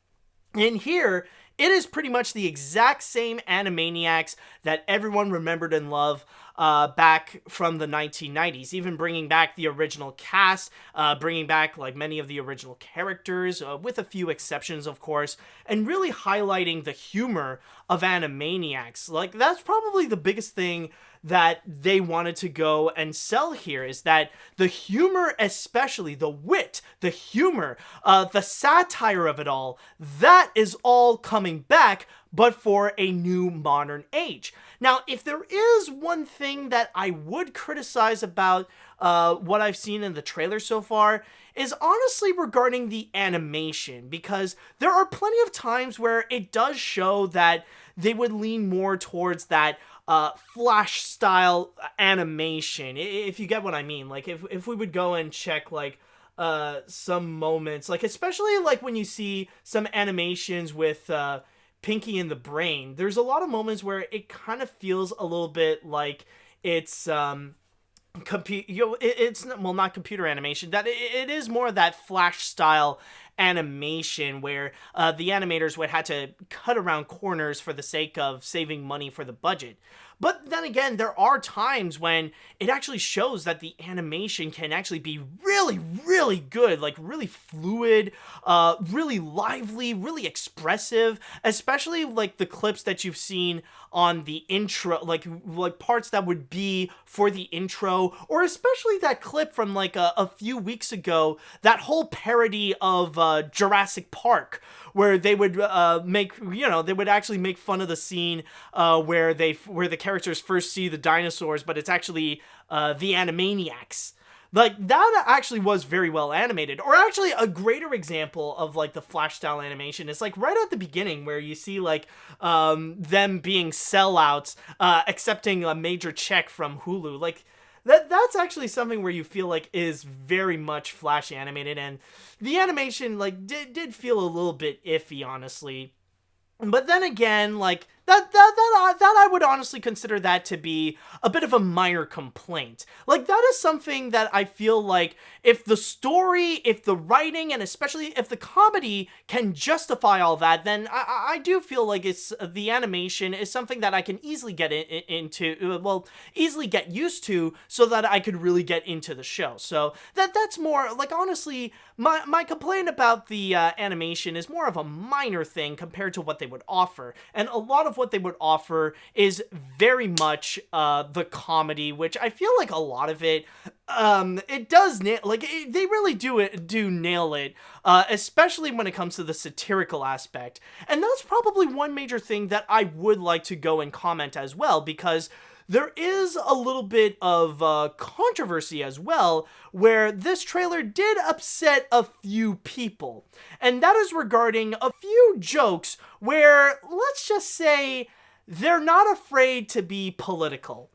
And here, it is pretty much the exact same Animaniacs that everyone remembered and loved back from the 1990s, even bringing back the original cast, bringing back like many of the original characters, with a few exceptions, of course, and really highlighting the humor of Animaniacs. Like, that's probably the biggest thing that they wanted to go and sell here, is that the humor, especially the wit, the humor, the satire of it all, that is all coming back, but for a new modern age. Now, if there is one thing that I would criticize about what I've seen in the trailer so far, is honestly regarding the animation, because there are plenty of times where it does show that they would lean more towards that Flash style animation, if you get what I mean. Like, if we would go and check, like, some moments, like, especially, like, when you see some animations with, Pinky and the Brain, there's a lot of moments where it kind of feels a little bit like it's, it's not computer animation, that it is more of that Flash style animation where the animators would have to cut around corners for the sake of saving money for the budget. But then again, there are times when it actually shows that the animation can actually be really, really good, like really fluid, really lively, really expressive, especially like the clips that you've seen on the intro, like parts that would be for the intro, or especially that clip from like a few weeks ago, that whole parody of Jurassic Park, where they would they would actually make fun of the scene where the characters first see the dinosaurs, but it's actually the Animaniacs. Like, that actually was very well animated. Or actually, a greater example of, like, the Flash style animation is, like, right at the beginning, where you see, like, them being sellouts, accepting a major check from Hulu. Like, that's actually something where you feel like is very much Flash animated, and the animation, like, did feel a little bit iffy, honestly. But then again, like, that I would honestly consider that to be a bit of a minor complaint. Like, that is something that I feel like if the story, if the writing, and especially if the comedy can justify all that, then I do feel like the animation is something that I can easily get easily get used to, so that I could really get into the show. So that's more, like, honestly, my complaint about the animation is more of a minor thing compared to what they would offer. And a lot of what they would offer is very much the comedy, which I feel like a lot of it does they really do nail it, especially when it comes to the satirical aspect. And that's probably one major thing that I would like to go and comment as well, because there is a little bit of controversy as well, where this trailer did upset a few people. And that is regarding a few jokes where, let's just say, they're not afraid to be political.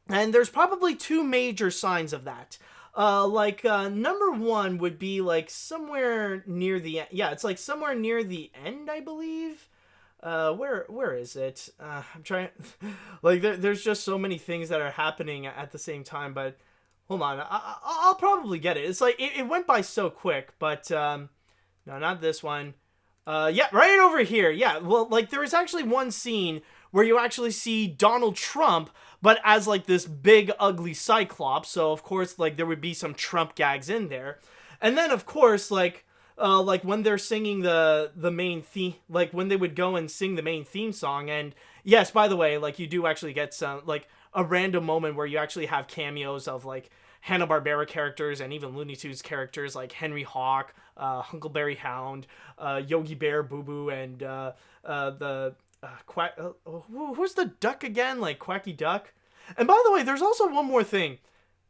And there's probably two major signs of that. Number one would be, like, somewhere near the end. Yeah, it's, like, somewhere near the end, I believe. Where is it? I'm trying, like, there's just so many things that are happening at the same time, but hold on, I'll probably get it. It's like, it went by so quick, but, no, not this one. Yeah, right over here. Yeah, well, like, there is actually one scene where you actually see Donald Trump, but as, like, this big, ugly Cyclops, so, of course, like, there would be some Trump gags in there. And then, of course, like, when they're singing the main theme, like, when they would go and sing the main theme song, and, yes, by the way, like, you do actually get some, like, a random moment where you actually have cameos of, like, Hanna-Barbera characters and even Looney Tunes characters, like Henry Hawk, Huckleberry Hound, Yogi Bear, Boo Boo, and, who's the duck again? Like, Quacky Duck? And by the way, there's also one more thing.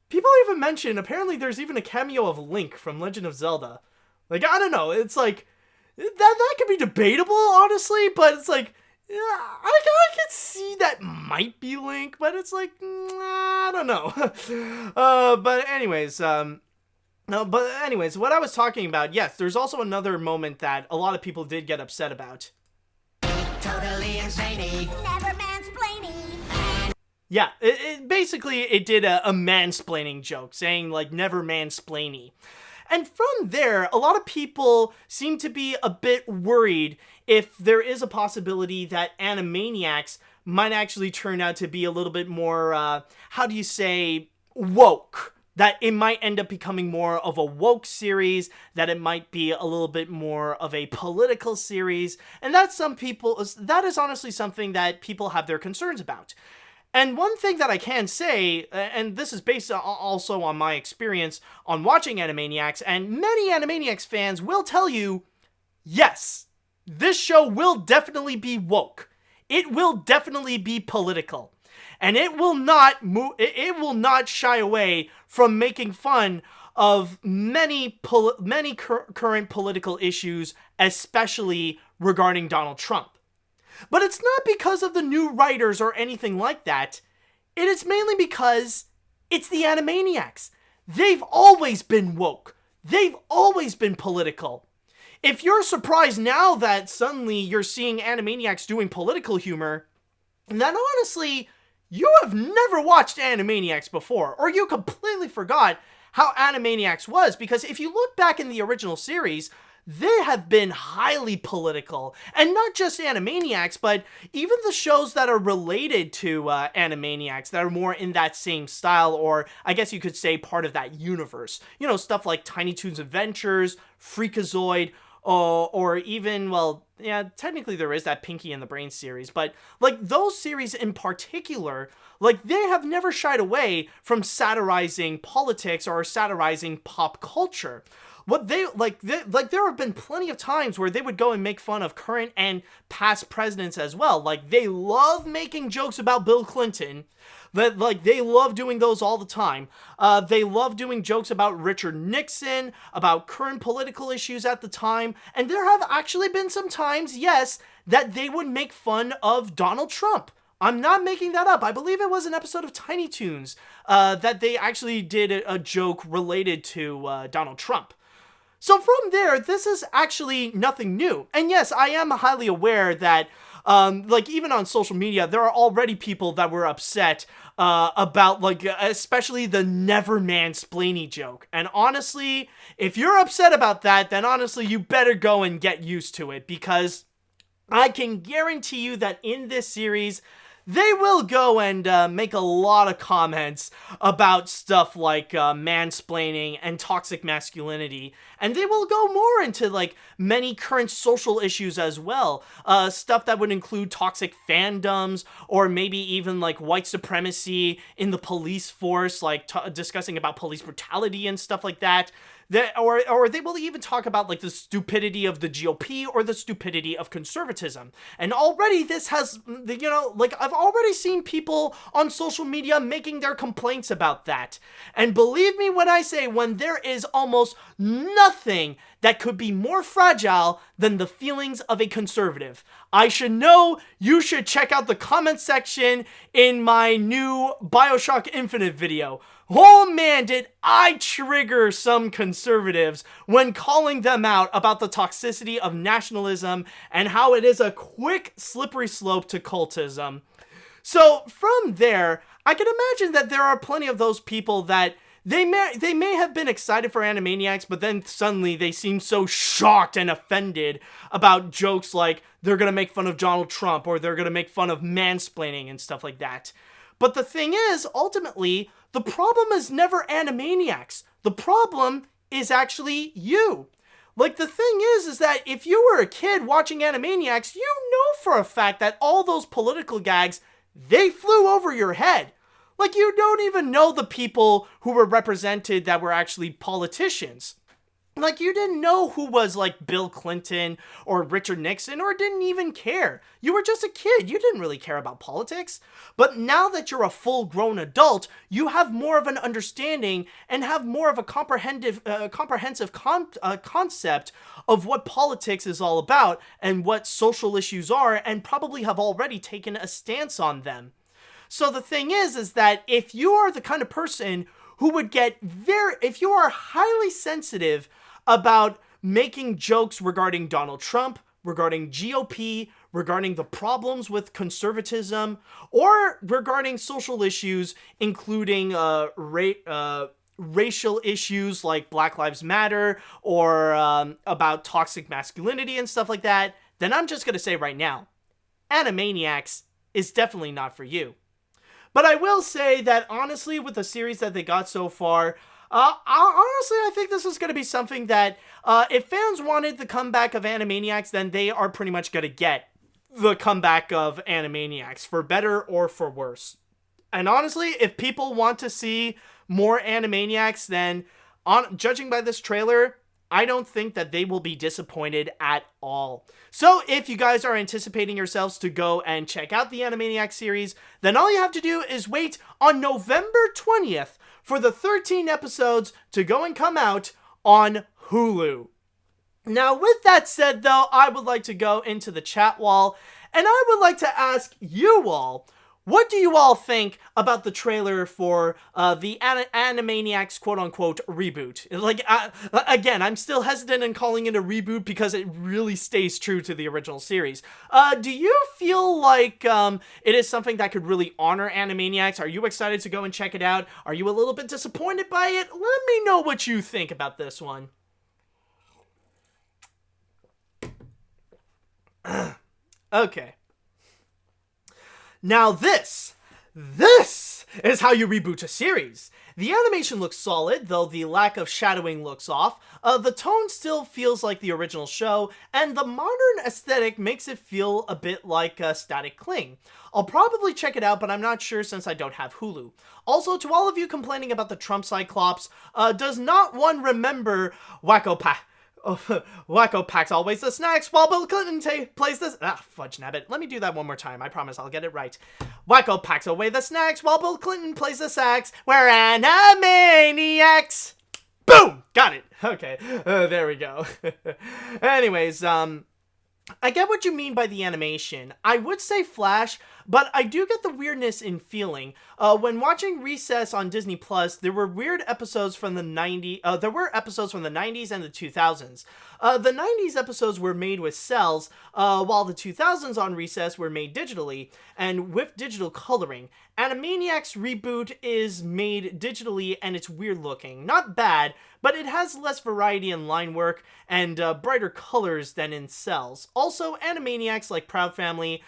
People even mention, apparently there's even a cameo of Link from Legend of Zelda. Like, I don't know, it's like, that could be debatable, honestly, but it's like, Yeah, I could see that might be Link, but it's like, I don't know. But anyways, what I was talking about, yes, there's also another moment that a lot of people did get upset about. Totally insane. Never mansplaining. Yeah, it basically did a mansplaining joke, saying like never mansplainy. And from there, a lot of people seem to be a bit worried if there is a possibility that Animaniacs might actually turn out to be a little bit more, woke. That it might end up becoming more of a woke series, that it might be a little bit more of a political series, and that is honestly something that people have their concerns about. And one thing that I can say, and this is based also on my experience on watching Animaniacs, and many Animaniacs fans will tell you, yes, this show will definitely be woke. It will definitely be political. And it will not shy away from making fun of many current political issues, especially regarding Donald Trump. But it's not because of the new writers or anything like that. It is mainly because it's the Animaniacs. They've always been woke. They've always been political. If you're surprised now that suddenly you're seeing Animaniacs doing political humor, then honestly, you have never watched Animaniacs before, or you completely forgot how Animaniacs was, because if you look back in the original series, they have been highly political. And not just Animaniacs, but even the shows that are related to Animaniacs, that are more in that same style, or I guess you could say part of that universe. You know, stuff like Tiny Toons Adventures, Freakazoid, or even, well, yeah, technically there is that Pinky and the Brain series, but like those series in particular, like they have never shied away from satirizing politics or satirizing pop culture. What there have been plenty of times where they would go and make fun of current and past presidents as well. Like, they love making jokes about Bill Clinton. They love doing those all the time. They love doing jokes about Richard Nixon, about current political issues at the time. And there have actually been some times, yes, that they would make fun of Donald Trump. I'm not making that up. I believe it was an episode of Tiny Toons that they actually did a joke related to Donald Trump. So from there, this is actually nothing new. And yes, I am highly aware that, even on social media, there are already people that were upset about, especially the never mansplaining joke. And honestly, if you're upset about that, then honestly, you better go and get used to it, because I can guarantee you that in this series, they will go and make a lot of comments about stuff like mansplaining and toxic masculinity. And they will go more into, many current social issues as well. Stuff that would include toxic fandoms, or maybe even, white supremacy in the police force, discussing about police brutality and stuff like that. Or they will even talk about the stupidity of the GOP or the stupidity of conservatism. And already this has, I've already seen people on social media making their complaints about that. And believe me when I say, when there is almost nothing that could be more fragile than the feelings of a conservative. I should know you should check out the comment section in my new BioShock Infinite video. Oh man, did I trigger some conservatives when calling them out about the toxicity of nationalism and how it is a quick, slippery slope to cultism. So from there, I can imagine that there are plenty of those people that they may have been excited for Animaniacs, but then suddenly they seem so shocked and offended about jokes like they're gonna make fun of Donald Trump, or they're gonna make fun of mansplaining and stuff like that. But the thing is, ultimately, the problem is never Animaniacs. The problem is actually you. The thing is that if you were a kid watching Animaniacs, you know for a fact that all those political gags, they flew over your head. You don't even know the people who were represented that were actually politicians. Like, you didn't know who was, like, Bill Clinton or Richard Nixon, or didn't even care. You were just a kid. You didn't really care about politics. But now that you're a full-grown adult, you have more of an understanding and have more of a comprehensive concept of what politics is all about and what social issues are, and probably have already taken a stance on them. So the thing is that if you are the kind of person who would get if you are highly sensitive about making jokes regarding Donald Trump, regarding GOP, regarding the problems with conservatism, or regarding social issues, including racial issues like Black Lives Matter, or about toxic masculinity and stuff like that, then I'm just going to say right now, Animaniacs is definitely not for you. But I will say that, honestly, with the series that they got so far, I think this is going to be something that, if fans wanted the comeback of Animaniacs, then they are pretty much going to get the comeback of Animaniacs, for better or for worse. And honestly, if people want to see more Animaniacs, then, judging by this trailer, I don't think that they will be disappointed at all. So if you guys are anticipating yourselves to go and check out the Animaniacs series, then all you have to do is wait on November 20th for the 13 episodes to go and come out on Hulu. Now, with that said, though, I would like to go into the chat wall, and I would like to ask you all, what do you all think about the trailer for the Animaniacs quote-unquote reboot? Like, again, I'm still hesitant in calling it a reboot because it really stays true to the original series. Do you feel like it is something that could really honor Animaniacs? Are you excited to go and check it out? Are you a little bit disappointed by it? Let me know what you think about this one. Okay. Now this is how you reboot a series. The animation looks solid, though the lack of shadowing looks off. The tone still feels like the original show, and the modern aesthetic makes it feel a bit like Static Cling. I'll probably check it out, but I'm not sure since I don't have Hulu. Also, to all of you complaining about the Trump Cyclops, does not one remember Wacko packs always the snacks while Bill Clinton plays this. Fudge nabbit. Let me do that one more time. I promise I'll get it right. Wacko packs away the snacks while Bill Clinton plays the sax. We're Animaniacs. Boom! Got it. Okay. There we go. Anyways, I get what you mean by the animation. I would say Flash, but I do get the weirdness in feeling. When watching Recess on Disney Plus, there were weird episodes from the 90s. There were episodes from the 90s and the 2000s. The 90s episodes were made with cells, while the 2000s on Recess were made digitally and with digital coloring. Animaniacs reboot is made digitally and it's weird looking. Not bad, but it has less variety in line work and brighter colors than in cells. Also, Animaniacs, like Proud Family,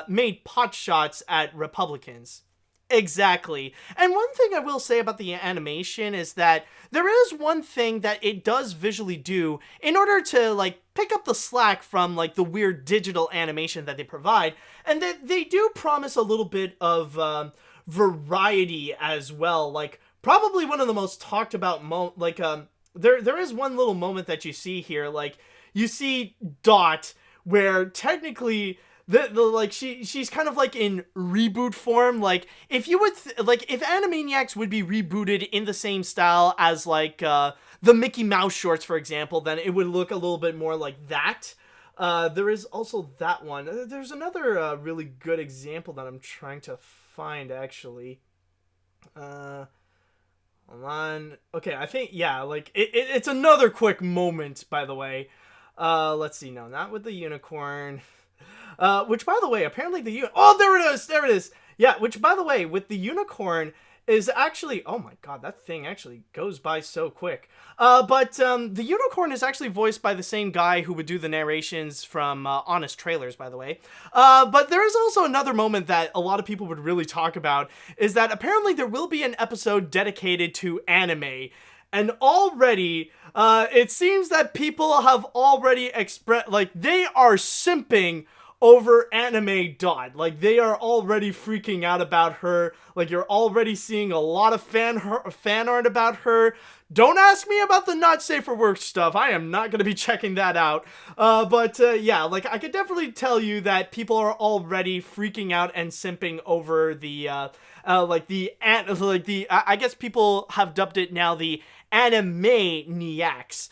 made pot shots at Republicans. Exactly. And one thing I will say about the animation is that there is one thing that it does visually do in order to, like, pick up the slack from, like, the weird digital animation that they provide, and that they do promise a little bit of variety as well. Like, probably one of the most talked about there is one little moment that you see here, like, you see Dot, where technically she's kind of like in reboot form. Like, if you would if Animaniacs would be rebooted in the same style as like the Mickey Mouse shorts, for example, then it would look a little bit more like that. There is also that one. There's another really good example that I'm trying to find, actually. Hold on. Okay, I think, yeah, like, it's another quick moment, by the way. Let's see. No, not with the unicorn. Which, by the way, apparently oh, there it is! Yeah, which, by the way, with the unicorn is actually, oh my god, that thing actually goes by so quick. But the unicorn is actually voiced by the same guy who would do the narrations from Honest Trailers, by the way. But there is also another moment that a lot of people would really talk about, is that apparently there will be an episode dedicated to anime. And already, it seems that people have already expressed, like, they are simping over Anime Dot. Like, they are already freaking out about her. Like, you're already seeing a lot of fan art about her. Don't ask me about the not safe for work stuff. I am not going to be checking that out. But yeah, like I could definitely tell you that people are already freaking out and simping over the I guess people have dubbed it now the Animaniacs.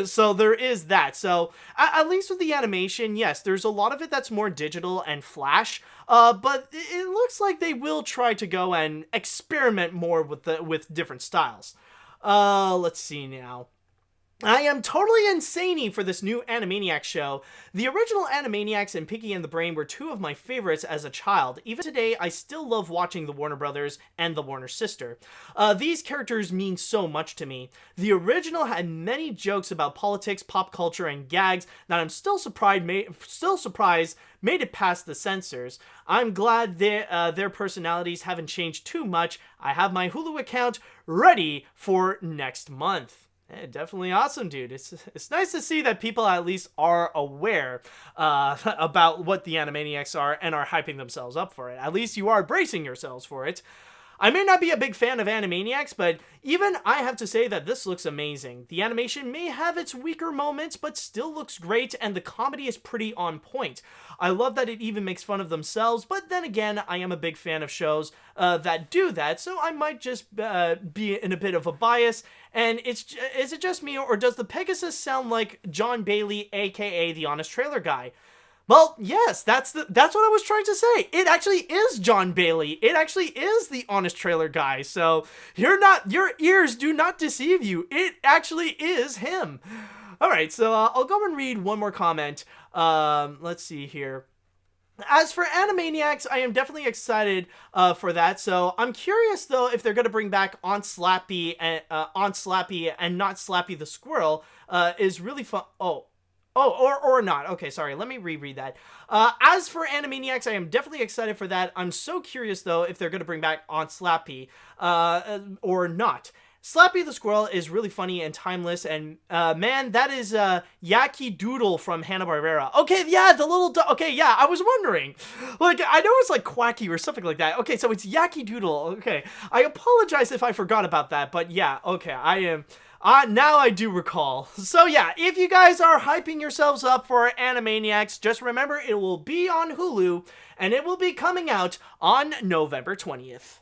So there is that. So at least with the animation, yes, there's a lot of it that's more digital and flash. But it looks like they will try to go and experiment more with different styles. Let's see now. I am totally insane for this new Animaniacs show. The original Animaniacs and Pinky and the Brain were two of my favorites as a child. Even today, I still love watching the Warner Brothers and the Warner sister. These characters mean so much to me. The original had many jokes about politics, pop culture, and gags that I'm still surprised made it past the censors. I'm glad their personalities haven't changed too much. I have my Hulu account ready for next month. Definitely awesome, dude. It's nice to see that people at least are aware about what the Animaniacs are and are hyping themselves up for it. At least you are bracing yourselves for it. I may not be a big fan of Animaniacs, but even I have to say that this looks amazing. The animation may have its weaker moments, but still looks great, and the comedy is pretty on point. I love that it even makes fun of themselves, but then again, I am a big fan of shows that do that, so I might just be in a bit of a bias. And is it just me, or does the Pegasus sound like John Bailey, aka the Honest Trailer Guy? Well, yes, that's what I was trying to say. It actually is John Bailey. It actually is the Honest Trailer Guy. So your ears do not deceive you. It actually is him. All right, so I'll go and read one more comment. Let's see here. As for Animaniacs, I am definitely excited for that. So I'm curious though if they're gonna bring back Aunt Slappy and not Slappy the Squirrel. Is really fun. Or not. Okay, sorry. Let me reread that. As for Animaniacs, I am definitely excited for that. I'm so curious, though, if they're going to bring back Aunt Slappy or not. Slappy the Squirrel is really funny and timeless, and man, that is Yaki Doodle from Hanna-Barbera. Okay, yeah, the little okay, yeah, I was wondering. Like, I know it's like Quacky or something like that. Okay, so it's Yaki Doodle. Okay, I apologize if I forgot about that, but yeah, okay, I am... now I do recall. So yeah, if you guys are hyping yourselves up for Animaniacs, just remember it will be on Hulu, and it will be coming out on November 20th.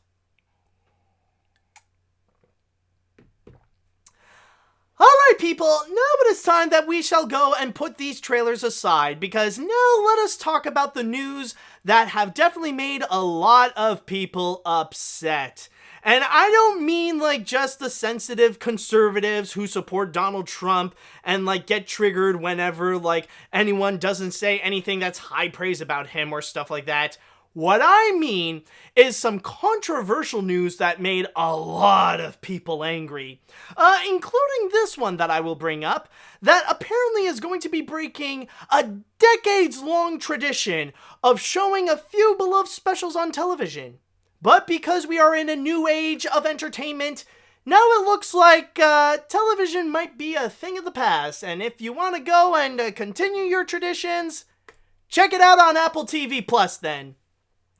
Alright people, now it is time that we shall go and put these trailers aside, because now let us talk about the news that have definitely made a lot of people upset. And I don't mean like just the sensitive conservatives who support Donald Trump and like get triggered whenever like anyone doesn't say anything that's high praise about him or stuff like that. What I mean is some controversial news that made a lot of people angry, including this one that I will bring up, that apparently is going to be breaking a decades-long tradition of showing a few beloved specials on television. But because we are in a new age of entertainment, now it looks like television might be a thing of the past, and if you want to go and continue your traditions, check it out on Apple TV Plus then.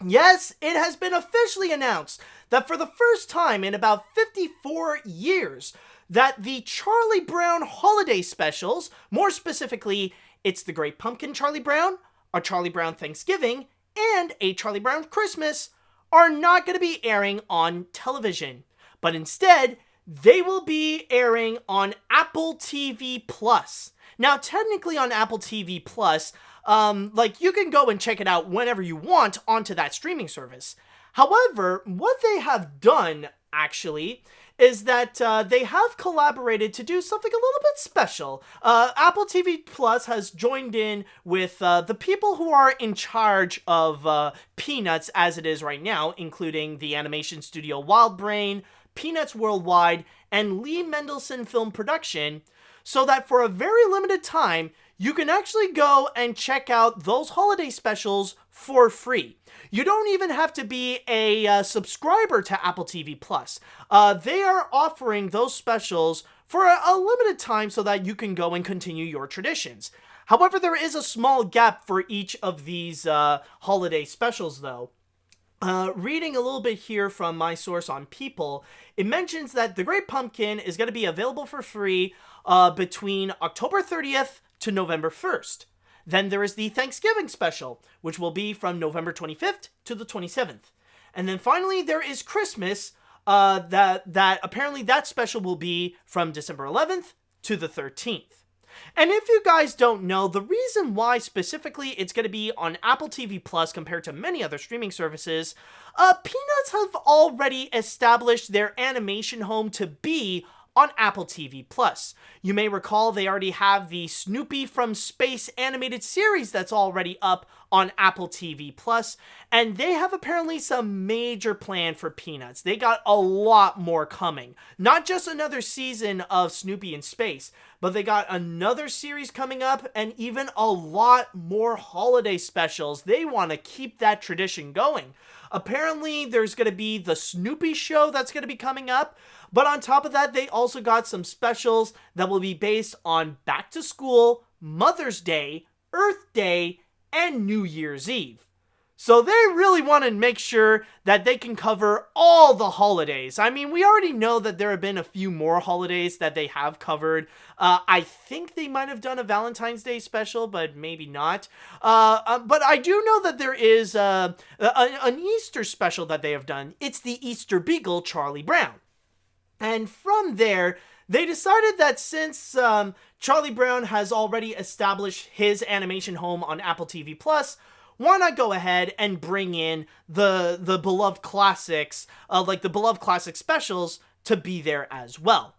Yes, it has been officially announced that for the first time in about 54 years, that the Charlie Brown holiday specials, more specifically, it's the Great Pumpkin Charlie Brown, a Charlie Brown Thanksgiving, and a Charlie Brown Christmas, are not going to be airing on television, but instead, they will be airing on Apple TV Plus. Now, technically on Apple TV Plus, like you can go and check it out whenever you want onto that streaming service. However, what they have done, actually, is that they have collaborated to do something a little bit special. Apple TV Plus has joined in with the people who are in charge of Peanuts as it is right now, including the animation studio Wildbrain, Peanuts Worldwide, and Lee Mendelson Film Production, so that for a very limited time, you can actually go and check out those holiday specials for free. You don't even have to be a subscriber to Apple TV Plus. They are offering those specials for a limited time so that you can go and continue your traditions. However, there is a small gap for each of these holiday specials, though. Reading a little bit here from my source on People, it mentions that The Great Pumpkin is going to be available for free between October 30th to November 1st. Then there is the Thanksgiving special, which will be from November 25th to the 27th. And then finally, there is Christmas, that apparently that special will be from December 11th to the 13th. And if you guys don't know, the reason why specifically it's going to be on Apple TV Plus compared to many other streaming services, Peanuts have already established their animation home to be on Apple TV Plus. You may recall they already have the Snoopy from Space animated series that's already up on Apple TV Plus, and they have apparently some major plan for Peanuts. They got a lot more coming. Not just another season of Snoopy in Space, but they got another series coming up and even a lot more holiday specials. They want to keep that tradition going. Apparently, there's going to be the Snoopy show that's going to be coming up. But on top of that, they also got some specials that will be based on Back to School, Mother's Day, Earth Day, and New Year's Eve. So they really want to make sure that they can cover all the holidays. I mean, we already know that there have been a few more holidays that they have covered. I think they might have done a Valentine's Day special, but maybe not. But I do know that there is an Easter special that they have done. It's the Easter Beagle, Charlie Brown. And from there, they decided that since Charlie Brown has already established his animation home on Apple TV Plus, why not go ahead and bring in the beloved classics, like the beloved classic specials, to be there as well.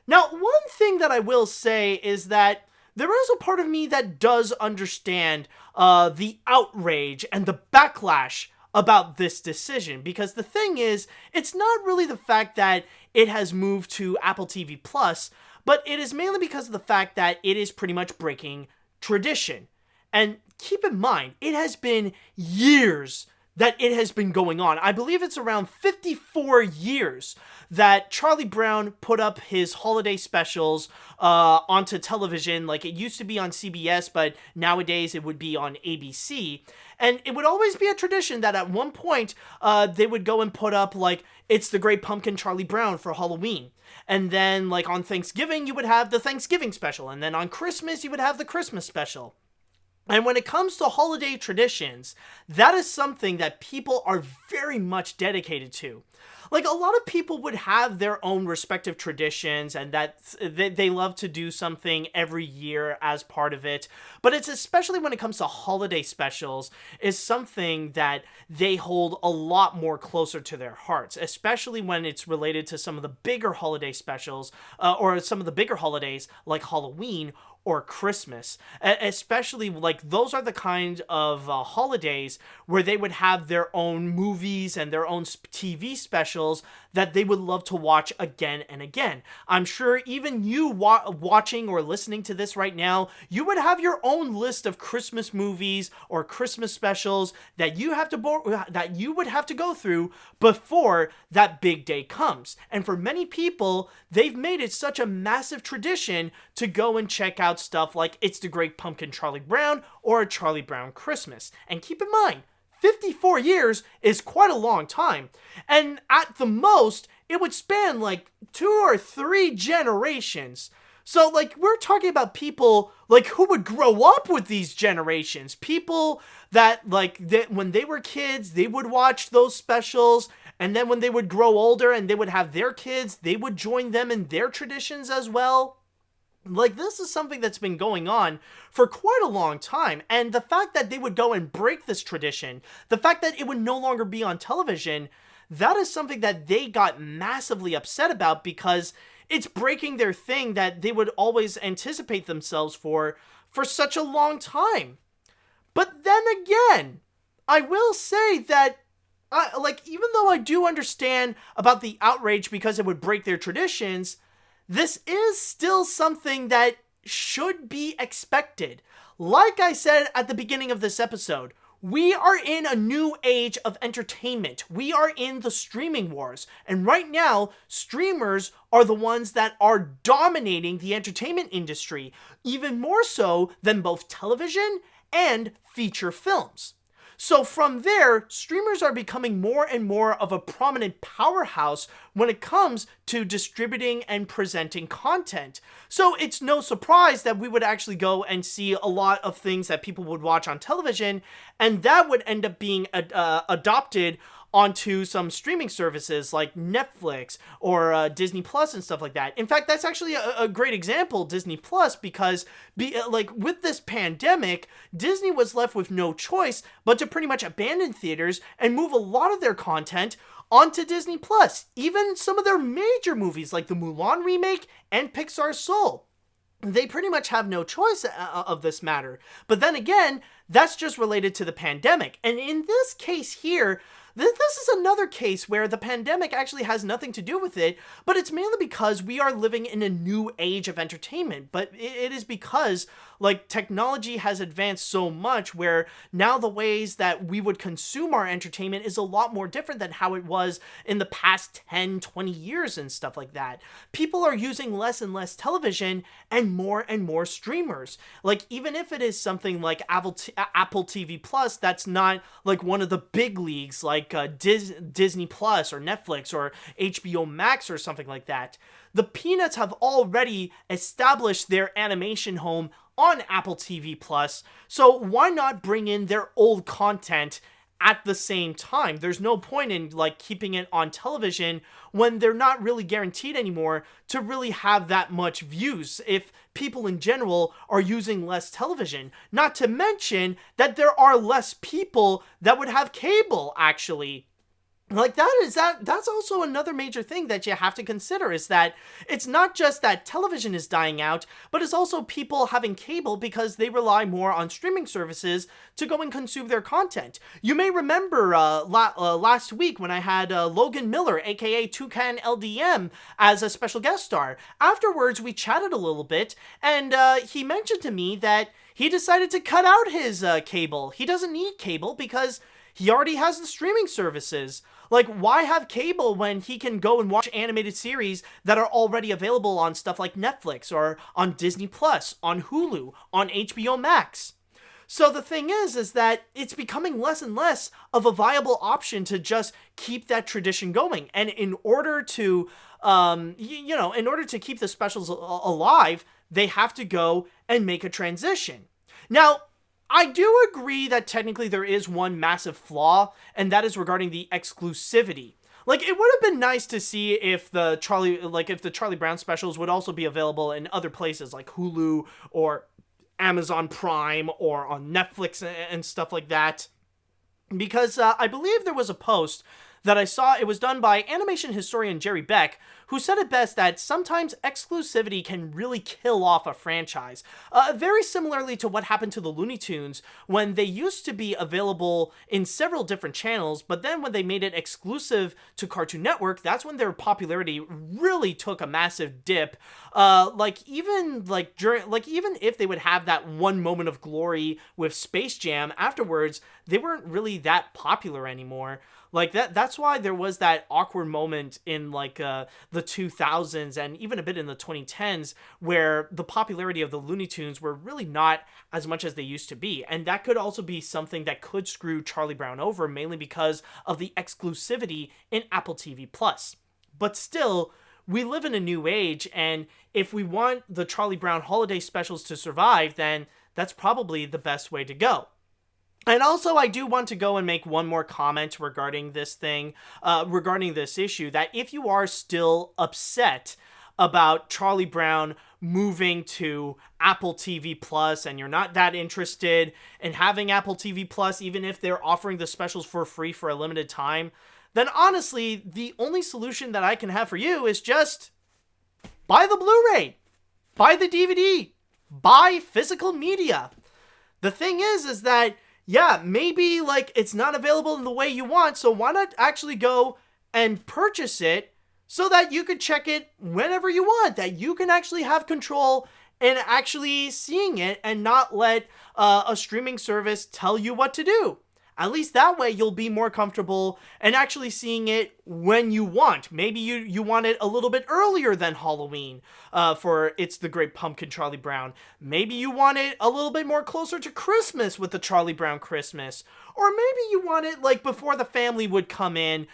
Now, one thing that I will say is that there is a part of me that does understand the outrage and the backlash about this decision, because the thing is, it's not really the fact that it has moved to Apple TV Plus, but it is mainly because of the fact that it is pretty much breaking tradition. And keep in mind, it has been years that it has been going on. I believe it's around 54 years that Charlie Brown put up his holiday specials onto television. Like, it used to be on CBS, but nowadays it would be on ABC. And it would always be a tradition that at one point they would go and put up, like, It's the Great Pumpkin Charlie Brown for Halloween. And then, like, on Thanksgiving, you would have the Thanksgiving special. And then on Christmas, you would have the Christmas special. And when it comes to holiday traditions, that is something that people are very much dedicated to. Like, a lot of people would have their own respective traditions, and that they love to do something every year as part of it. But it's especially when it comes to holiday specials, is something that they hold a lot more closer to their hearts, especially when it's related to some of the bigger holiday specials, or some of the bigger holidays like Halloween or Christmas. Especially, like, those are the kind of holidays where they would have their own movies and their own TV specials that they would love to watch again and again. I'm sure even you watching or listening to this right now, you would have your own list of Christmas movies or Christmas specials that you would have to go through before that big day comes. And for many people, they've made it such a massive tradition to go and check out stuff like It's the Great Pumpkin Charlie Brown or A Charlie Brown Christmas. And keep in mind, 54 years is quite a long time. And at the most, it would span like 2 or 3 generations. So, like, we're talking about people, like, who would grow up with these generations. People that, like, when they were kids, they would watch those specials. And then when they would grow older and they would have their kids, they would join them in their traditions as well. Like, this is something that's been going on for quite a long time. And the fact that they would go and break this tradition, the fact that it would no longer be on television, that is something that they got massively upset about, because it's breaking their thing that they would always anticipate themselves for such a long time. But then again, I will say that, even though I do understand about the outrage because it would break their traditions, this is still something that should be expected. Like I said at the beginning of this episode, we are in a new age of entertainment. We are in the streaming wars. And right now, streamers are the ones that are dominating the entertainment industry, even more so than both television and feature films. So from there, streamers are becoming more and more of a prominent powerhouse when it comes to distributing and presenting content. So it's no surprise that we would actually go and see a lot of things that people would watch on television, and that would end up being adopted onto some streaming services like Netflix or Disney Plus and stuff like that. In fact, that's actually a great example, Disney Plus, because with this pandemic, Disney was left with no choice but to pretty much abandon theaters and move a lot of their content onto Disney Plus. Even some of their major movies like the Mulan remake and Pixar's Soul. They pretty much have no choice of this matter. But then again, that's just related to the pandemic. And in this case here, this is another case where the pandemic actually has nothing to do with it, but it's mainly because we are living in a new age of entertainment. But it is because, technology has advanced so much where now the ways that we would consume our entertainment is a lot more different than how it was in the past 10, 20 years and stuff like that. People are using less and less television and more streamers. Even if it is something like Apple TV Plus, that's not one of the big leagues Disney Plus or Netflix or HBO Max or something like that. The Peanuts have already established their animation home on Apple TV Plus, so why not bring in their old content at the same time? There's no point in keeping it on television when they're not really guaranteed anymore to really have that much views if people in general are using less television. Not to mention that there are less people that would have cable actually. That's also another major thing that you have to consider, is that it's not just that television is dying out, but it's also people having cable because they rely more on streaming services to go and consume their content. You may remember last week when I had Logan Miller, aka Toucan LDM, as a special guest star. Afterwards, we chatted a little bit, and he mentioned to me that he decided to cut out his cable. He doesn't need cable because he already has the streaming services. Why have cable when he can go and watch animated series that are already available on stuff like Netflix or on Disney Plus, on Hulu, on HBO Max? So the thing is that it's becoming less and less of a viable option to just keep that tradition going. And in order to, in order to keep the specials alive, they have to go and make a transition. Now, I do agree that technically there is one massive flaw, and that is regarding the exclusivity. It would have been nice to see if the Charlie Brown specials would also be available in other places like Hulu or Amazon Prime or on Netflix and stuff like that. Because I believe there was a post that I saw, it was done by animation historian Jerry Beck, who said it best that sometimes exclusivity can really kill off a franchise. Very similarly to what happened to the Looney Tunes when they used to be available in several different channels, but then when they made it exclusive to Cartoon Network, that's when their popularity really took a massive dip. Even if they would have that one moment of glory with Space Jam, afterwards, they weren't really that popular anymore. That's why there was that awkward moment in the 2000s and even a bit in the 2010s where the popularity of the Looney Tunes were really not as much as they used to be. And that could also be something that could screw Charlie Brown over, mainly because of the exclusivity in Apple TV Plus. But still, we live in a new age, and if we want the Charlie Brown holiday specials to survive, then that's probably the best way to go. And also, I do want to go and make one more comment regarding this issue, that if you are still upset about Charlie Brown moving to Apple TV Plus and you're not that interested in having Apple TV Plus, even if they're offering the specials for free for a limited time, then honestly, the only solution that I can have for you is just buy the Blu-ray, buy the DVD, buy physical media. The thing is that yeah, maybe it's not available in the way you want, so why not actually go and purchase it so that you could check it whenever you want, that you can actually have control in actually seeing it and not let a streaming service tell you what to do. At least that way you'll be more comfortable and actually seeing it when you want. Maybe you want it a little bit earlier than Halloween for It's the Great Pumpkin Charlie Brown. Maybe you want it a little bit more closer to Christmas with the Charlie Brown Christmas. Or maybe you want it like before the family would come in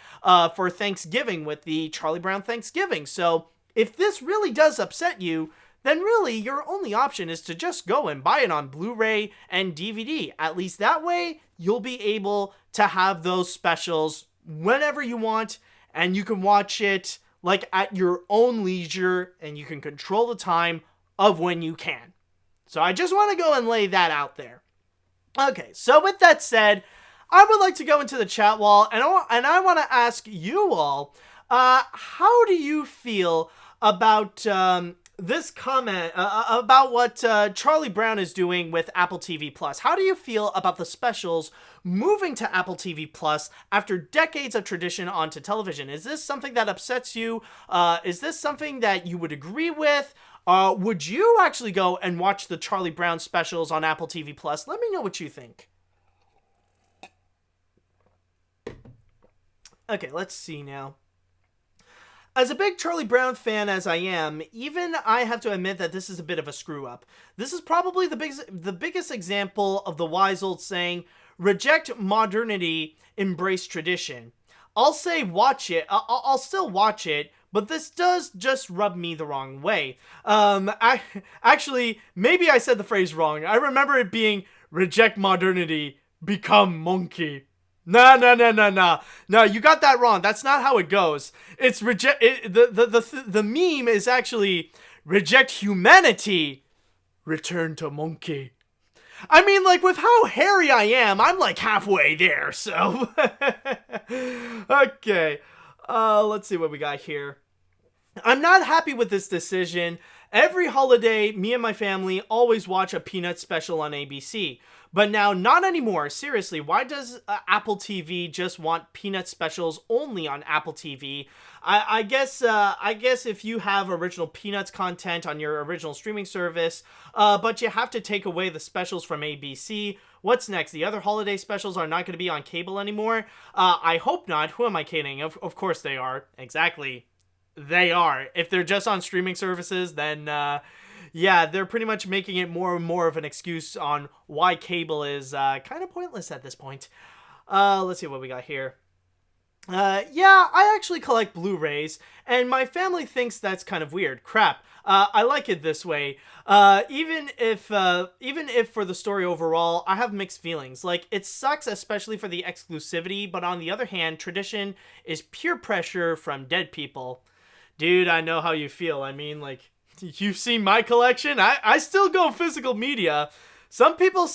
for Thanksgiving with the Charlie Brown Thanksgiving. So if this really does upset you, then really your only option is to just go and buy it on Blu-ray and DVD. At least that way, you'll be able to have those specials whenever you want, and you can watch it like at your own leisure, and you can control the time of when you can. So I just want to go and lay that out there. Okay, so with that said, I would like to go into the chat wall, and I want to ask you all, how do you feel about this comment about what Charlie Brown is doing with Apple TV Plus? How do you feel about the specials moving to Apple TV Plus after decades of tradition onto television? Is this something that upsets you? Is this something that you would agree with? Would you actually go and watch the Charlie Brown specials on Apple TV Plus? Let me know what you think. Okay, let's see now. As a big Charlie Brown fan as I am, even I have to admit that this is a bit of a screw-up. This is probably the biggest example of the wise old saying, reject modernity, embrace tradition. I'll say watch it, I'll still watch it, but this does just rub me the wrong way. Actually, maybe I said the phrase wrong. I remember it being, reject modernity, become monkey. No, you got that wrong. That's not how it goes. It's the meme is actually, reject humanity, return to monkey. I mean, like, with how hairy I am, I'm like halfway there, so. Okay, let's see what we got here. I'm not happy with this decision. Every holiday, me and my family always watch a Peanuts special on ABC. But now, not anymore. Seriously, why does Apple TV just want Peanuts specials only on Apple TV? I guess if you have original Peanuts content on your original streaming service, but you have to take away the specials from ABC, what's next? The other holiday specials are not going to be on cable anymore? I hope not. Who am I kidding? Of course they are. Exactly. They are. If they're just on streaming services, then yeah, they're pretty much making it more and more of an excuse on why cable is kind of pointless at this point. Let's see what we got here. Yeah, I actually collect Blu-rays, and my family thinks that's kind of weird. Crap. I like it this way. Even if for the story overall, I have mixed feelings. Like, it sucks, especially for the exclusivity, but on the other hand, tradition is pure pressure from dead people. Dude, I know how you feel. I mean, like, you've seen my collection. I still go physical media. Some people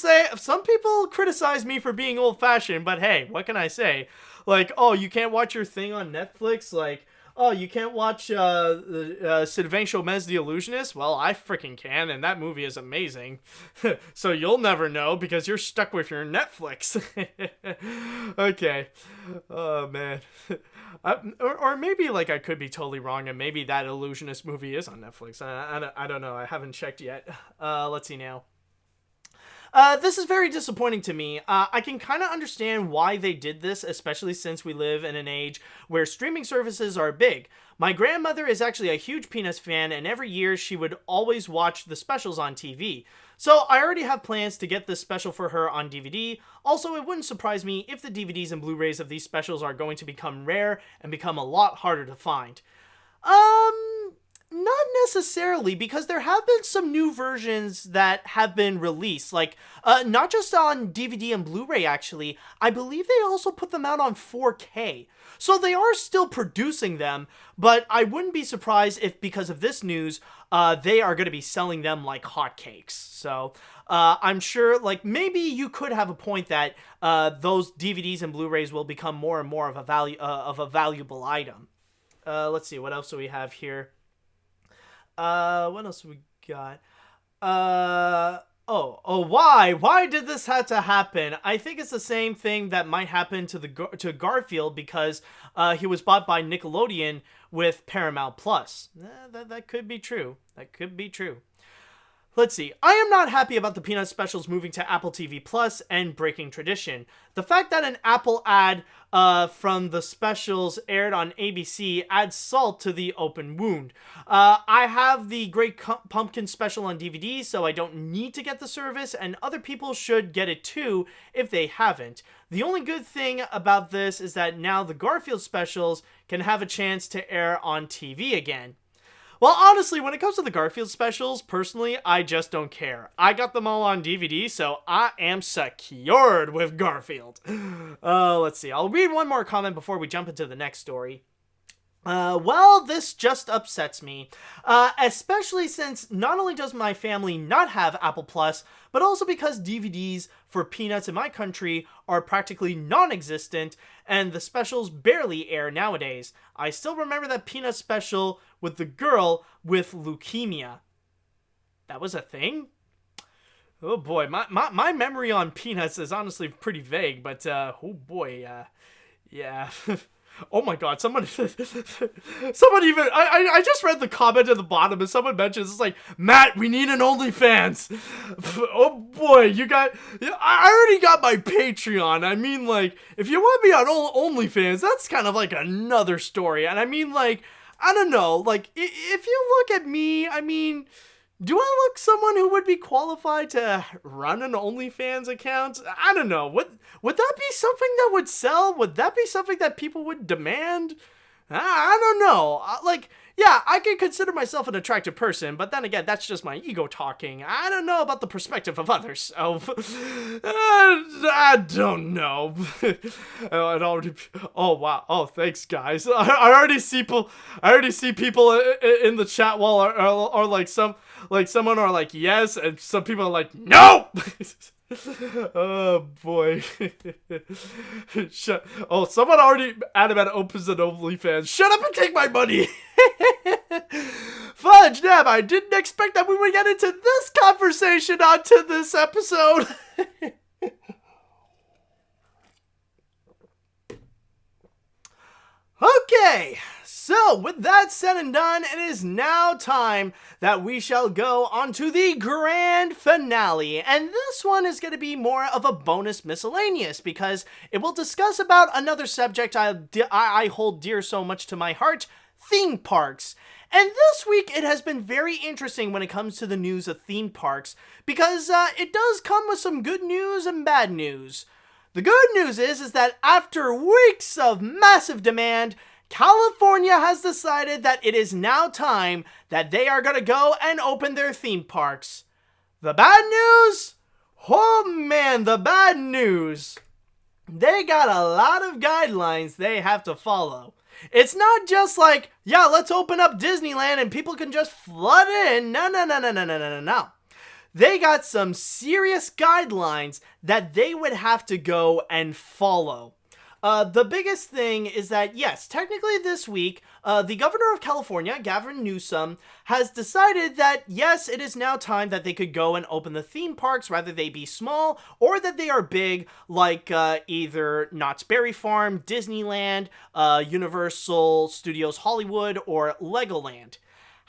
criticize me for being old-fashioned, but hey, what can I say? Like, oh, you can't watch your thing on Netflix? Like, oh, you can't watch Sylvain Chomez the Illusionist? Well, I freaking can, and that movie is amazing. So you'll never know because you're stuck with your Netflix. Okay. Oh, man. Or maybe, like, I could be totally wrong, and maybe that Illusionist movie is on Netflix. I don't know. I haven't checked yet. Let's see now. This is very disappointing to me. I can kind of understand why they did this, especially since we live in an age where streaming services are big. My grandmother is actually a huge Peanuts fan, and every year she would always watch the specials on TV. So I already have plans to get this special for her on DVD. Also, it wouldn't surprise me if the DVDs and Blu-rays of these specials are going to become rare and become a lot harder to find. Not necessarily, because there have been some new versions that have been released, like, not just on DVD and Blu-ray, actually. I believe they also put them out on 4K. So they are still producing them, but I wouldn't be surprised if, because of this news, they are going to be selling them like hotcakes. So, I'm sure, like, maybe you could have a point that, those DVDs and Blu-rays will become more and more of a valuable item. Let's see, what else do we have here? What else we got? Why? Why did this have to happen? I think it's the same thing that might happen to Garfield because he was bought by Nickelodeon with Paramount Plus. That could be true. That could be true. Let's see. I am not happy about the Peanuts specials moving to Apple TV Plus and breaking tradition. The fact that an Apple ad from the specials aired on ABC adds salt to the open wound. I have the Great Pumpkin special on DVD, so I don't need to get the service, and other people should get it too if they haven't. The only good thing about this is that now the Garfield specials can have a chance to air on TV again. Well, honestly, when it comes to the Garfield specials, personally, I just don't care. I got them all on DVD, so I am secured with Garfield. Let's see. I'll read one more comment before we jump into the next story. Well, this just upsets me, especially since not only does my family not have Apple Plus, but also because DVDs for Peanuts in my country are practically non-existent, and the specials barely air nowadays. I still remember that Peanuts special with the girl with leukemia. That was a thing? Oh boy, my memory on Peanuts is honestly pretty vague, but oh boy, yeah. Oh my god, someone even, I just read the comment at the bottom and someone mentions, it's like, Matt, we need an OnlyFans. Oh boy, I already got my Patreon. I mean, like, if you want me on OnlyFans, that's kind of like another story. And I mean, like, I don't know, like, if you look at me, I mean, do I look someone who would be qualified to run an OnlyFans account? I don't know. Would that be something that would sell? Would that be something that people would demand? I don't know. Like, yeah, I could consider myself an attractive person, but then again, that's just my ego talking. I don't know about the perspective of others, so I don't know. Oh wow. Oh, thanks, guys. I already see people in the chat wall are like someone are like yes, and some people are like no. Oh boy. Someone already AniMat's opens an OnlyFans. Shut up and take my money. Fudge, damn, I didn't expect that we would get into this conversation onto this episode. Okay, so with that said and done, it is now time that we shall go on to the grand finale. And this one is going to be more of a bonus miscellaneous because it will discuss about another subject I hold dear so much to my heart, theme parks. And this week it has been very interesting when it comes to the news of theme parks because it does come with some good news and bad news. The good news is that after weeks of massive demand, California has decided that it is now time that they are going to go and open their theme parks. The bad news? Oh man, the bad news. They got a lot of guidelines they have to follow. It's not just like, yeah, let's open up Disneyland and people can just flood in. No. They got some serious guidelines that they would have to go and follow. The biggest thing is that, yes, technically this week, the governor of California, Gavin Newsom, has decided that, yes, it is now time that they could go and open the theme parks, whether they be small or that they are big, like either Knott's Berry Farm, Disneyland, Universal Studios Hollywood, or Legoland.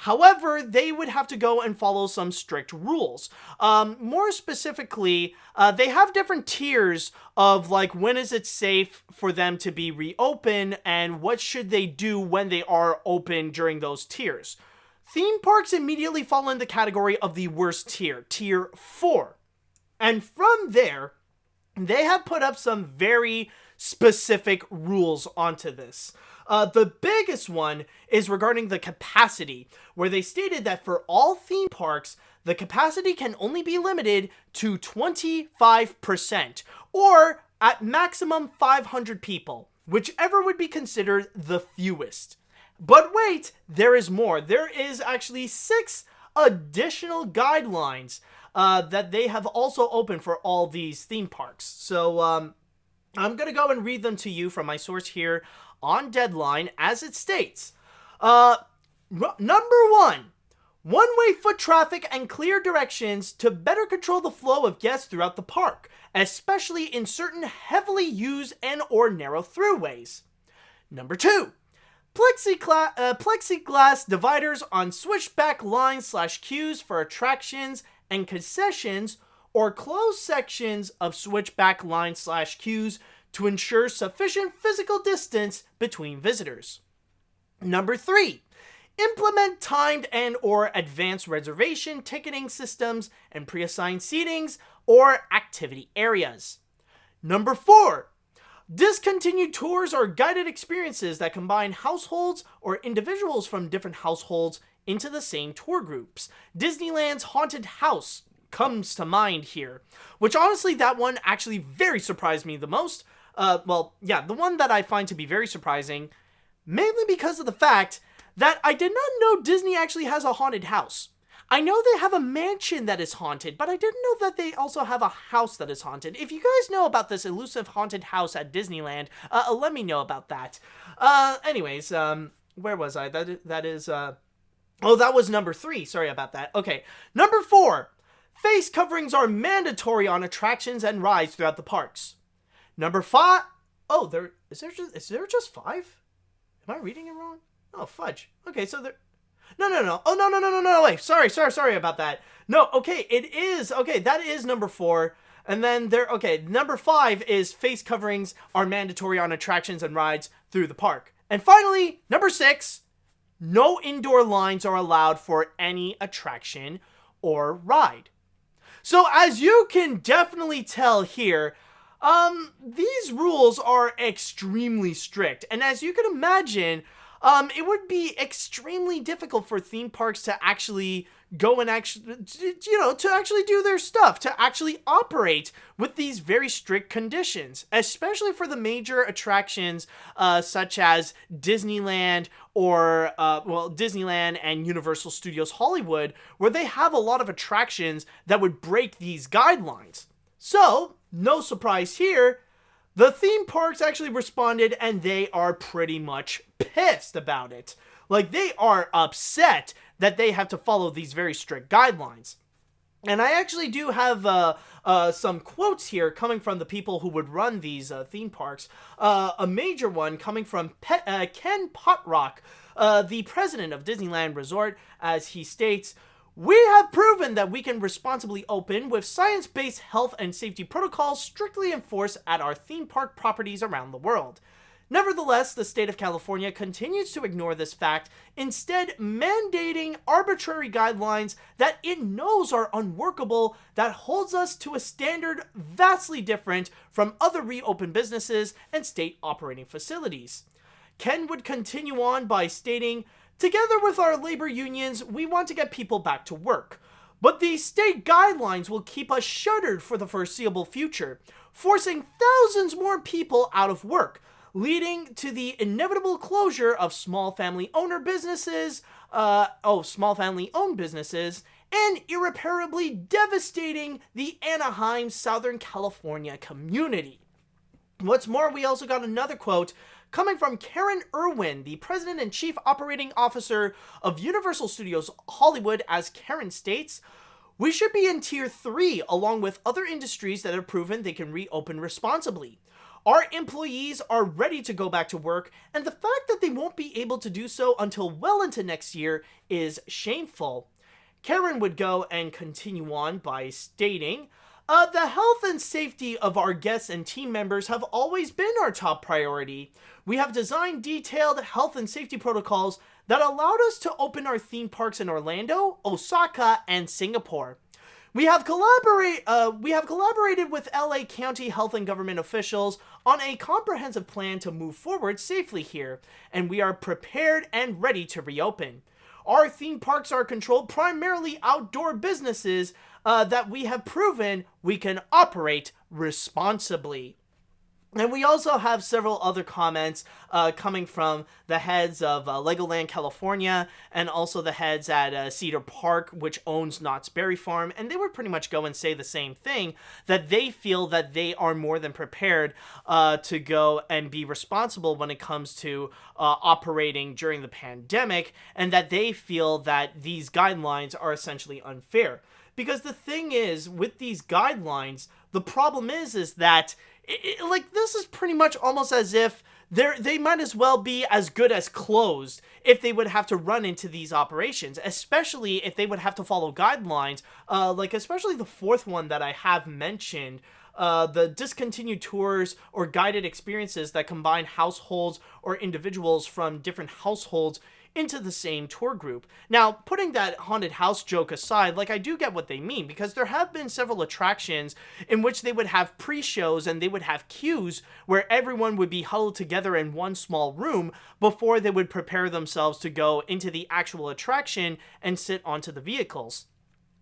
However, they would have to go and follow some strict rules. More specifically, they have different tiers of like when is it safe for them to be reopened and what should they do when they are open during those tiers. Theme parks immediately fall in the category of the worst tier, tier 4. And from there, they have put up some very specific rules onto this. The biggest one is regarding the capacity, where they stated that for all theme parks, the capacity can only be limited to 25%, or at maximum 500 people, whichever would be considered the fewest. But wait, there is more. There is actually 6 additional guidelines that they have also opened for all these theme parks. So I'm going to go and read them to you from my source here on Deadline, as it states. Number 1, one-way foot traffic and clear directions to better control the flow of guests throughout the park, especially in certain heavily used and or narrow throughways. Number 2, plexiglass dividers on switchback lines /queues for attractions and concessions, or close sections of switchback line/queues to ensure sufficient physical distance between visitors. Number 3, implement timed and or advanced reservation ticketing systems and pre-assigned seatings or activity areas. Number 4, discontinue tours or guided experiences that combine households or individuals from different households into the same tour groups. Disneyland's Haunted House comes to mind here, which honestly, that one actually very surprised me the most. The one that I find to be very surprising, mainly because of the fact that I did not know Disney actually has a haunted house. I know they have a mansion that is haunted, but I didn't know that they also have a house that is haunted. If you guys know about this elusive haunted house at Disneyland, let me know about that. Where was I? That was number 3. Sorry about that. Okay, number 4. Face coverings are mandatory on attractions and rides throughout the parks. Number 5. Oh, is there just 5? Am I reading it wrong? Oh, fudge. Okay, so there... No. Oh, no, wait. Sorry about that. No, okay, it is. Okay, that is number 4. And then number 5 is face coverings are mandatory on attractions and rides through the park. And finally, number 6, no indoor lines are allowed for any attraction or ride. So as you can definitely tell here, these rules are extremely strict. And as you can imagine, it would be extremely difficult for theme parks to actually go and to actually do their stuff, to actually operate with these very strict conditions, especially for the major attractions such as Disneyland or, Disneyland and Universal Studios Hollywood, where they have a lot of attractions that would break these guidelines. So, no surprise here, the theme parks actually responded and they are pretty much pissed about it. Like, they are upset that they have to follow these very strict guidelines. And I actually do have some quotes here coming from the people who would run these theme parks. A major one coming from Ken Potrock, the president of Disneyland Resort, as he states, "We have proven that we can responsibly open with science-based health and safety protocols strictly enforced at our theme park properties around the world. Nevertheless, the state of California continues to ignore this fact, instead mandating arbitrary guidelines that it knows are unworkable that holds us to a standard vastly different from other reopened businesses and state operating facilities." Ken would continue on by stating, "Together with our labor unions, we want to get people back to work. But these state guidelines will keep us shuttered for the foreseeable future, forcing thousands more people out of work, leading to the inevitable closure of small family-owned businesses, and irreparably devastating the Anaheim, Southern California community." What's more, we also got another quote coming from Karen Irwin, the president and chief operating officer of Universal Studios Hollywood, as Karen states, "We should be in tier 3 along with other industries that have proven they can reopen responsibly. Our employees are ready to go back to work, and the fact that they won't be able to do so until well into next year is shameful." Karen would go and continue on by stating, "The health and safety of our guests and team members have always been our top priority. We have designed detailed health and safety protocols that allowed us to open our theme parks in Orlando, Osaka, and Singapore. We have collaborated with LA County health and government officials on a comprehensive plan to move forward safely here, and we are prepared and ready to reopen. Our theme parks are controlled primarily outdoor businesses that we have proven we can operate responsibly." And we also have several other comments coming from the heads of Legoland California and also the heads at Cedar Park, which owns Knott's Berry Farm, and they would pretty much go and say the same thing, that they feel that they are more than prepared to go and be responsible when it comes to operating during the pandemic, and that they feel that these guidelines are essentially unfair. Because the thing is, with these guidelines, the problem is that this is pretty much almost as if they might as well be as good as closed if they would have to run into these operations, especially if they would have to follow guidelines, like especially the fourth one that I have mentioned, the discontinued tours or guided experiences that combine households or individuals from different households into the same tour group. Now, putting that haunted house joke aside, like, I do get what they mean, because there have been several attractions in which they would have pre-shows and they would have queues where everyone would be huddled together in one small room before they would prepare themselves to go into the actual attraction and sit onto the vehicles.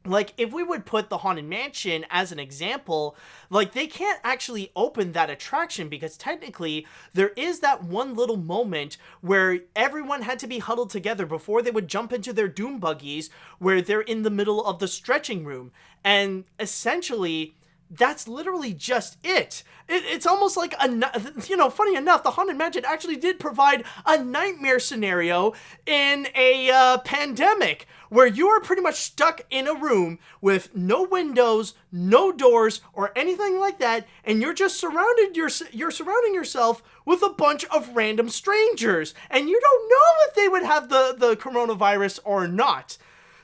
Like, if we would put the Haunted Mansion as an example, like, they can't actually open that attraction because technically there is that one little moment where everyone had to be huddled together before they would jump into their doom buggies where they're in the middle of the stretching room. And essentially, that's literally just it. It's almost like, funny enough, the Haunted Mansion actually did provide a nightmare scenario in a pandemic where you are pretty much stuck in a room with no windows, no doors, or anything like that, and you're just surrounding yourself with a bunch of random strangers, and you don't know if they would have the coronavirus or not.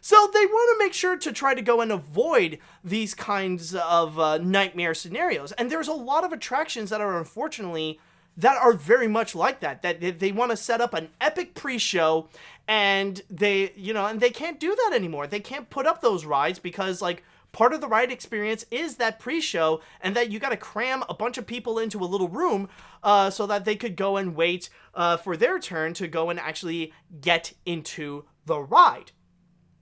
So they want to make sure to try to go and avoid these kinds of nightmare scenarios. And there's a lot of attractions that are, unfortunately, that are very much like that. That they want to set up an epic pre-show, and they can't do that anymore. They can't put up those rides because, like, part of the ride experience is that pre-show, and that you got to cram a bunch of people into a little room so that they could go and wait for their turn to go and actually get into the ride.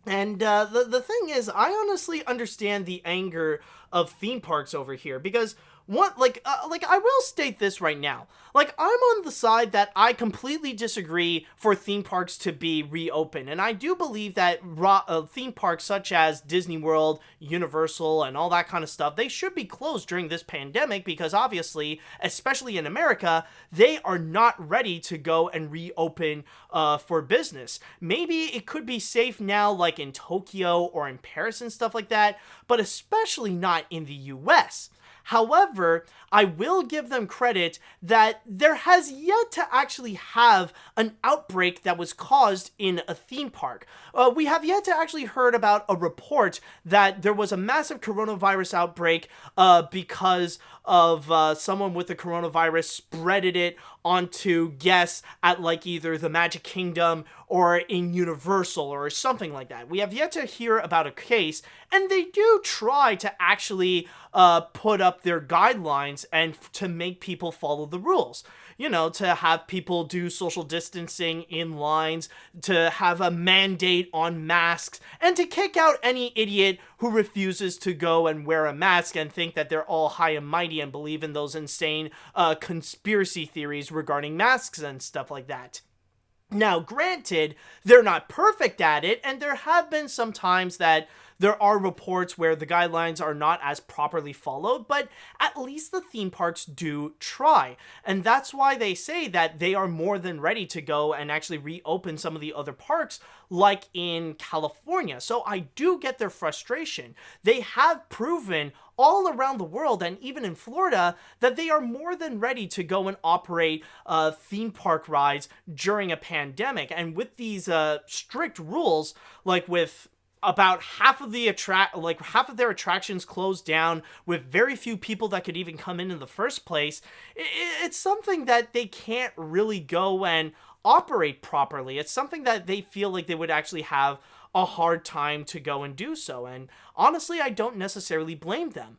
And the thing is, I honestly understand the anger of theme parks over here, because I will state this right now. Like, I'm on the side that I completely disagree for theme parks to be reopened. And I do believe that theme parks such as Disney World, Universal, and all that kind of stuff, they should be closed during this pandemic because obviously, especially in America, they are not ready to go and reopen for business. Maybe it could be safe now, like in Tokyo or in Paris and stuff like that, but especially not in the US. However, I will give them credit that there has yet to actually have an outbreak that was caused in a theme park. We have yet to actually heard about a report that there was a massive coronavirus outbreak because of someone with the coronavirus spreaded it onto guests at like either the Magic Kingdom or in Universal or something like that. We have yet to hear about a case, and they do try to actually put up their guidelines and to make people follow the rules. You know, to have people do social distancing in lines, to have a mandate on masks, and to kick out any idiot who refuses to go and wear a mask and think that they're all high and mighty and believe in those insane conspiracy theories regarding masks and stuff like that. Now, granted, they're not perfect at it, and there have been some times that there are reports where the guidelines are not as properly followed, but at least the theme parks do try. And that's why they say that they are more than ready to go and actually reopen some of the other parks, like in California. So I do get their frustration. They have proven all around the world, and even in Florida, that they are more than ready to go and operate theme park rides during a pandemic. And with these strict rules, like with about half of their attractions closed down, with very few people that could even come in the first place, it's something that they can't really go and operate properly. It's something that they feel like they would actually have a hard time to go and do so. And honestly, I don't necessarily blame them.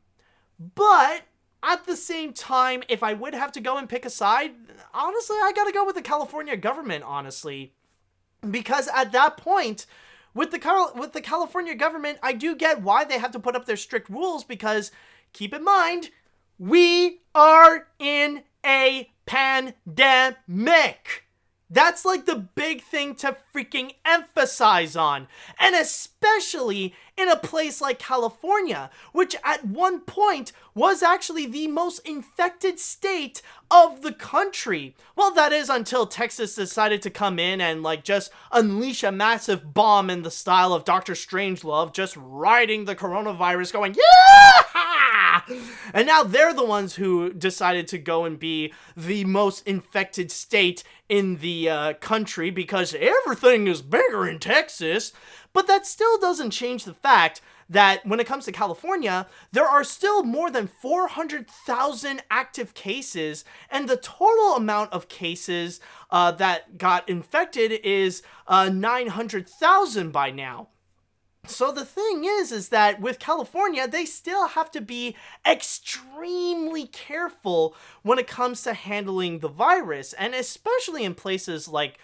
But at the same time, if I would have to go and pick a side, honestly, I gotta go with the California government, honestly. Because at that point, with the California government, I do get why they have to put up their strict rules, because keep in mind, we are in a pandemic. That's like the big thing to freaking emphasize on. And especially in a place like California, which at one point was actually the most infected state of the country. Well, that is until Texas decided to come in and like just unleash a massive bomb in the style of Dr. Strangelove, just riding the coronavirus going, yeah! And now they're the ones who decided to go and be the most infected state in the country because everything is bigger in Texas. But that still doesn't change the fact that when it comes to California, there are still more than 400,000 active cases, and the total amount of cases that got infected is 900,000 by now. So the thing is that with California, they still have to be extremely careful when it comes to handling the virus, and especially in places like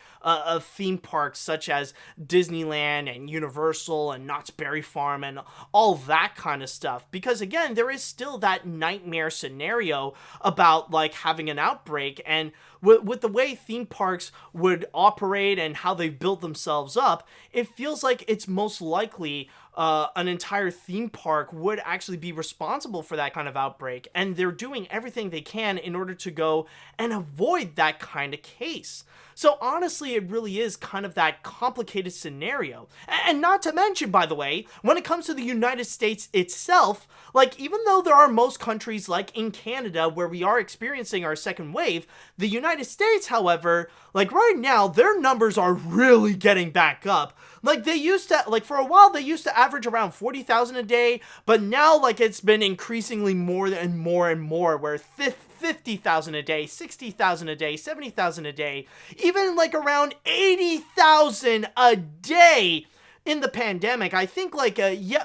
theme parks such as Disneyland and Universal and Knott's Berry Farm and all that kind of stuff. Because again, there is still that nightmare scenario about like having an outbreak, and with the way theme parks would operate and how they've built themselves up, it feels like it's most likely an entire theme park would actually be responsible for that kind of outbreak, and they're doing everything they can in order to go and avoid that kind of case. So honestly, it really is kind of that complicated scenario. And not to mention, by the way, when it comes to the United States itself, like even though there are most countries like in Canada where we are experiencing our second wave, the United States, however, like right now, their numbers are really getting back up. Like they used to, like for a while, they used to average around 40,000 a day, but now like it's been increasingly more and more and more, where 50,000 a day, 60,000 a day, 70,000 a day, even like around 80,000 a day in the pandemic. I think like,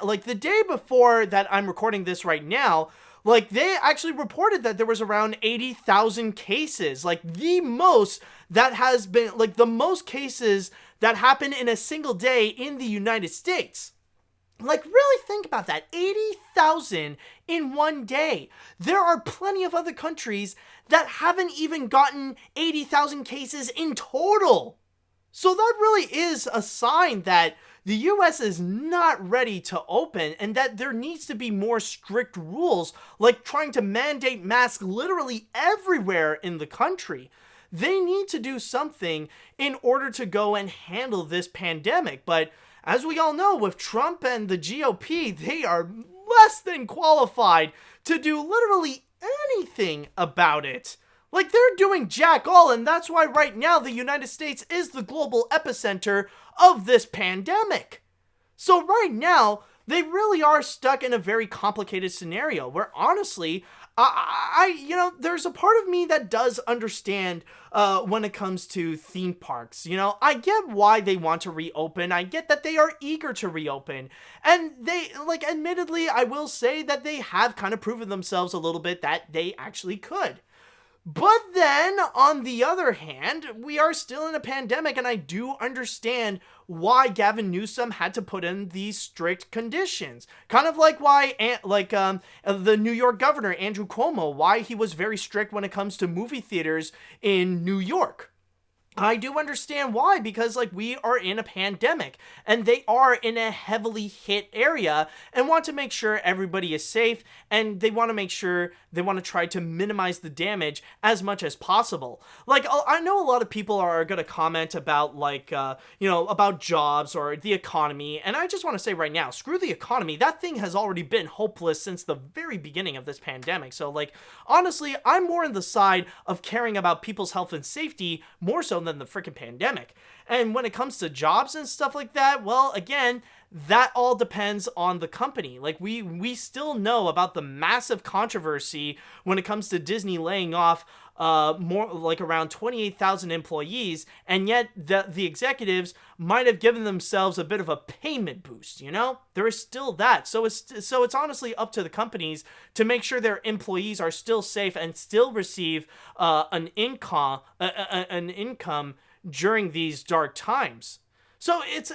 like the day before that I'm recording this right now, like they actually reported that there was around 80,000 cases, like the most that has been, like the most cases that happen in a single day in the United States. Like, really think about that. 80,000 in one day. There are plenty of other countries that haven't even gotten 80,000 cases in total. So that really is a sign that the US is not ready to open, and that there needs to be more strict rules, like trying to mandate masks literally everywhere in the country. They need to do something in order to go and handle this pandemic. But as we all know, with Trump and the GOP, they are less than qualified to do literally anything about it. Like, they're doing jack all, and that's why right now the United States is the global epicenter of this pandemic. So right now, they really are stuck in a very complicated scenario where honestly, you know, there's a part of me that does understand when it comes to theme parks. You know, I get why they want to reopen. I get that they are eager to reopen. And they, like, admittedly, I will say that they have kind of proven themselves a little bit that they actually could. But then, on the other hand, we are still in a pandemic, and I do understand why Gavin Newsom had to put in these strict conditions. Kind of like why, the New York governor, Andrew Cuomo, why he was very strict when it comes to movie theaters in New York. I do understand why, because like we are in a pandemic and they are in a heavily hit area and want to make sure everybody is safe, and they want to make sure they want to try to minimize the damage as much as possible. Like, I know a lot of people are going to comment about like, you know, about jobs or the economy. And I just want to say right now, screw the economy. That thing has already been hopeless since the very beginning of this pandemic. So like, honestly, I'm more on the side of caring about people's health and safety more so than the freaking pandemic. And when it comes to jobs and stuff like that, well, again, that all depends on the company. Like we still know about the massive controversy when it comes to Disney laying off more like around 28,000 employees, and yet the executives might have given themselves a bit of a payment boost, you know? There is still that. So it's honestly up to the companies to make sure their employees are still safe and still receive an income during these dark times. So it's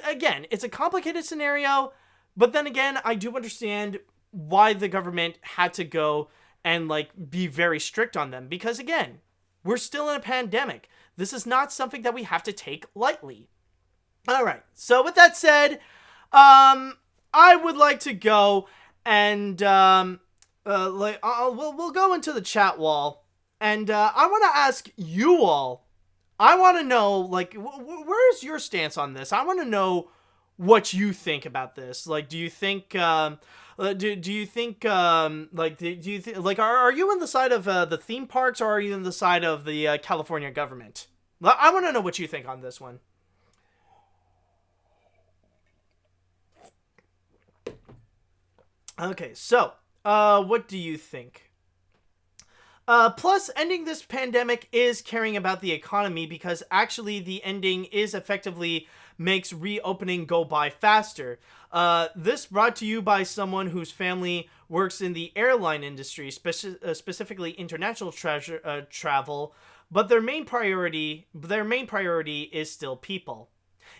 a complicated scenario, but then again, I do understand why the government had to go and like be very strict on them, because again, we're still in a pandemic. This is not something that we have to take lightly. All right. So with that said, I would like to go and we'll go into the chat wall, and I want to ask you all. I want to know, like, where's your stance on this? I want to know what you think about this. Like, do you think, Do you think like do you like are you on the side of the theme parks, or are you on the side of the California government? I want to know what you think on this one. Okay, so what do you think? Plus, ending this pandemic is caring about the economy, because actually the ending is effectively makes reopening go by faster. This brought to you by someone whose family works in the airline industry, specifically international travel, but their main priority is still people.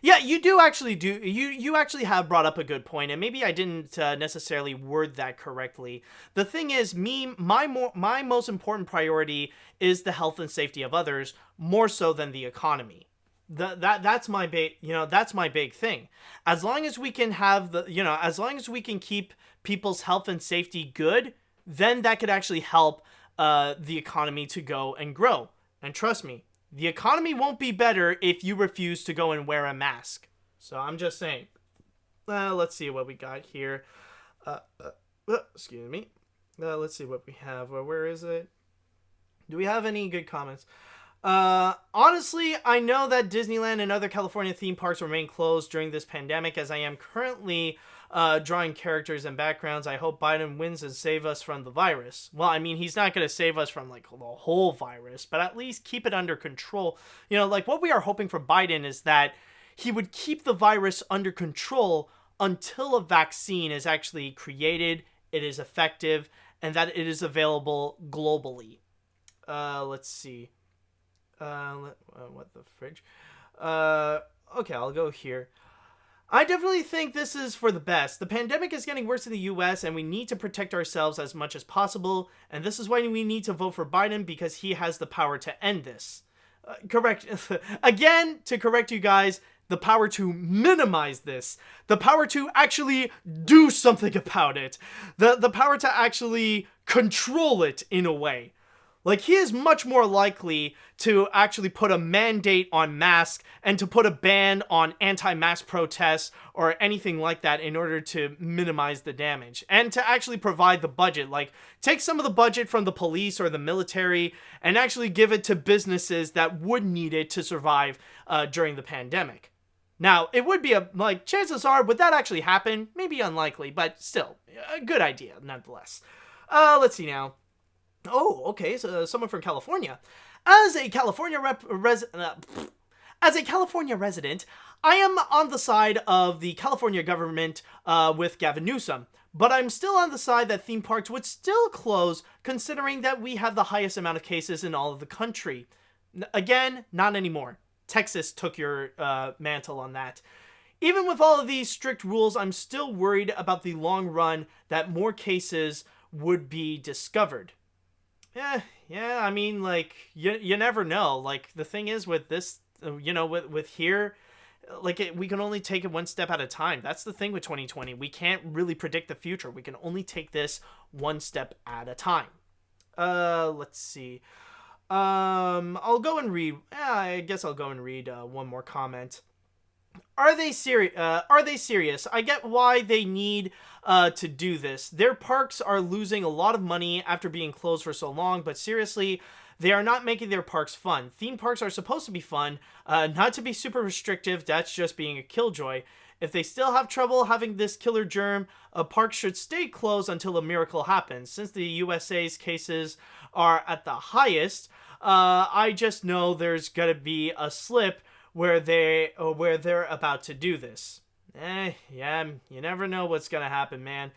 Yeah, you actually have brought up a good point, and maybe I didn't necessarily word that correctly. The thing is, my most important priority is the health and safety of others, more so than the economy. That's my big thing. As long as we can as long as we can keep people's health and safety good, then that could actually help the economy to go and grow. And trust me, the economy won't be better if you refuse to go and wear a mask. So I'm just saying. Let's see what we got here. Excuse me. Let's see what we have. Where is it? Do we have any good comments? Honestly, I know that Disneyland and other California theme parks remain closed during this pandemic, as I am currently drawing characters and backgrounds. I hope Biden wins and save us from the virus. Well, I mean, he's not going to save us from like the whole virus, but at least keep it under control. Like what we are hoping for Biden is that he would keep the virus under control until a vaccine is actually created, it is effective, and that it is available globally. Let's see. What the fridge? Okay, I'll go here. I definitely think this is for the best. The pandemic is getting worse in the US, and we need to protect ourselves as much as possible, and this is why we need to vote for Biden, because he has the power to end this. Correct. Again, to correct you guys, the power to minimize this. The power to actually do something about it. The power to actually control it in a way. Like, he is much more likely to actually put a mandate on masks and to put a ban on anti-mask protests or anything like that in order to minimize the damage. And to actually provide the budget. Like, take some of the budget from the police or the military and actually give it to businesses that would need it to survive during the pandemic. Now, it would be chances are, would that actually happen? Maybe unlikely, but still, a good idea nonetheless. Let's see now. Oh, okay, so someone from California. As a California resident, I am on the side of the California government with Gavin Newsom, but I'm still on the side that theme parks would still close, considering that we have the highest amount of cases in all of the country. Again, not anymore. Texas took your mantle on that. Even with all of these strict rules, I'm still worried about the long run that more cases would be discovered. Yeah, I mean, like, you never know. Like, the thing is with this, with here, like, we can only take it one step at a time. That's the thing with 2020. We can't really predict the future. We can only take this one step at a time. Let's see. I'll go and read. I guess I'll go and read one more comment. Are they serious? I get why they need to do this. Their parks are losing a lot of money after being closed for so long, but seriously, they are not making their parks fun. Theme parks are supposed to be fun, not to be super restrictive. That's just being a killjoy. If they still have trouble having this killer germ, a park should stay closed until a miracle happens. Since the USA's cases are at the highest, I just know there's gonna be a slip where they're about to do this. Yeah, you never know what's gonna happen, man.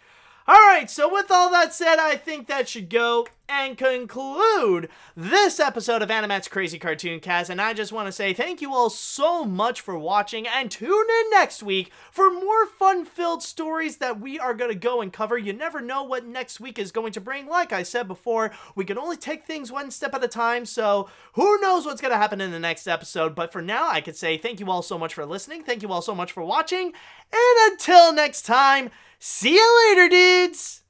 Alright, so with all that said, I think that should go and conclude this episode of AniMat's Crazy Cartoon Cast, and I just want to say thank you all so much for watching, and tune in next week for more fun-filled stories that we are going to go and cover. You never know what next week is going to bring. Like I said before, we can only take things one step at a time, so who knows what's going to happen in the next episode, but for now, I could say thank you all so much for listening, thank you all so much for watching, and until next time, see you later, dudes!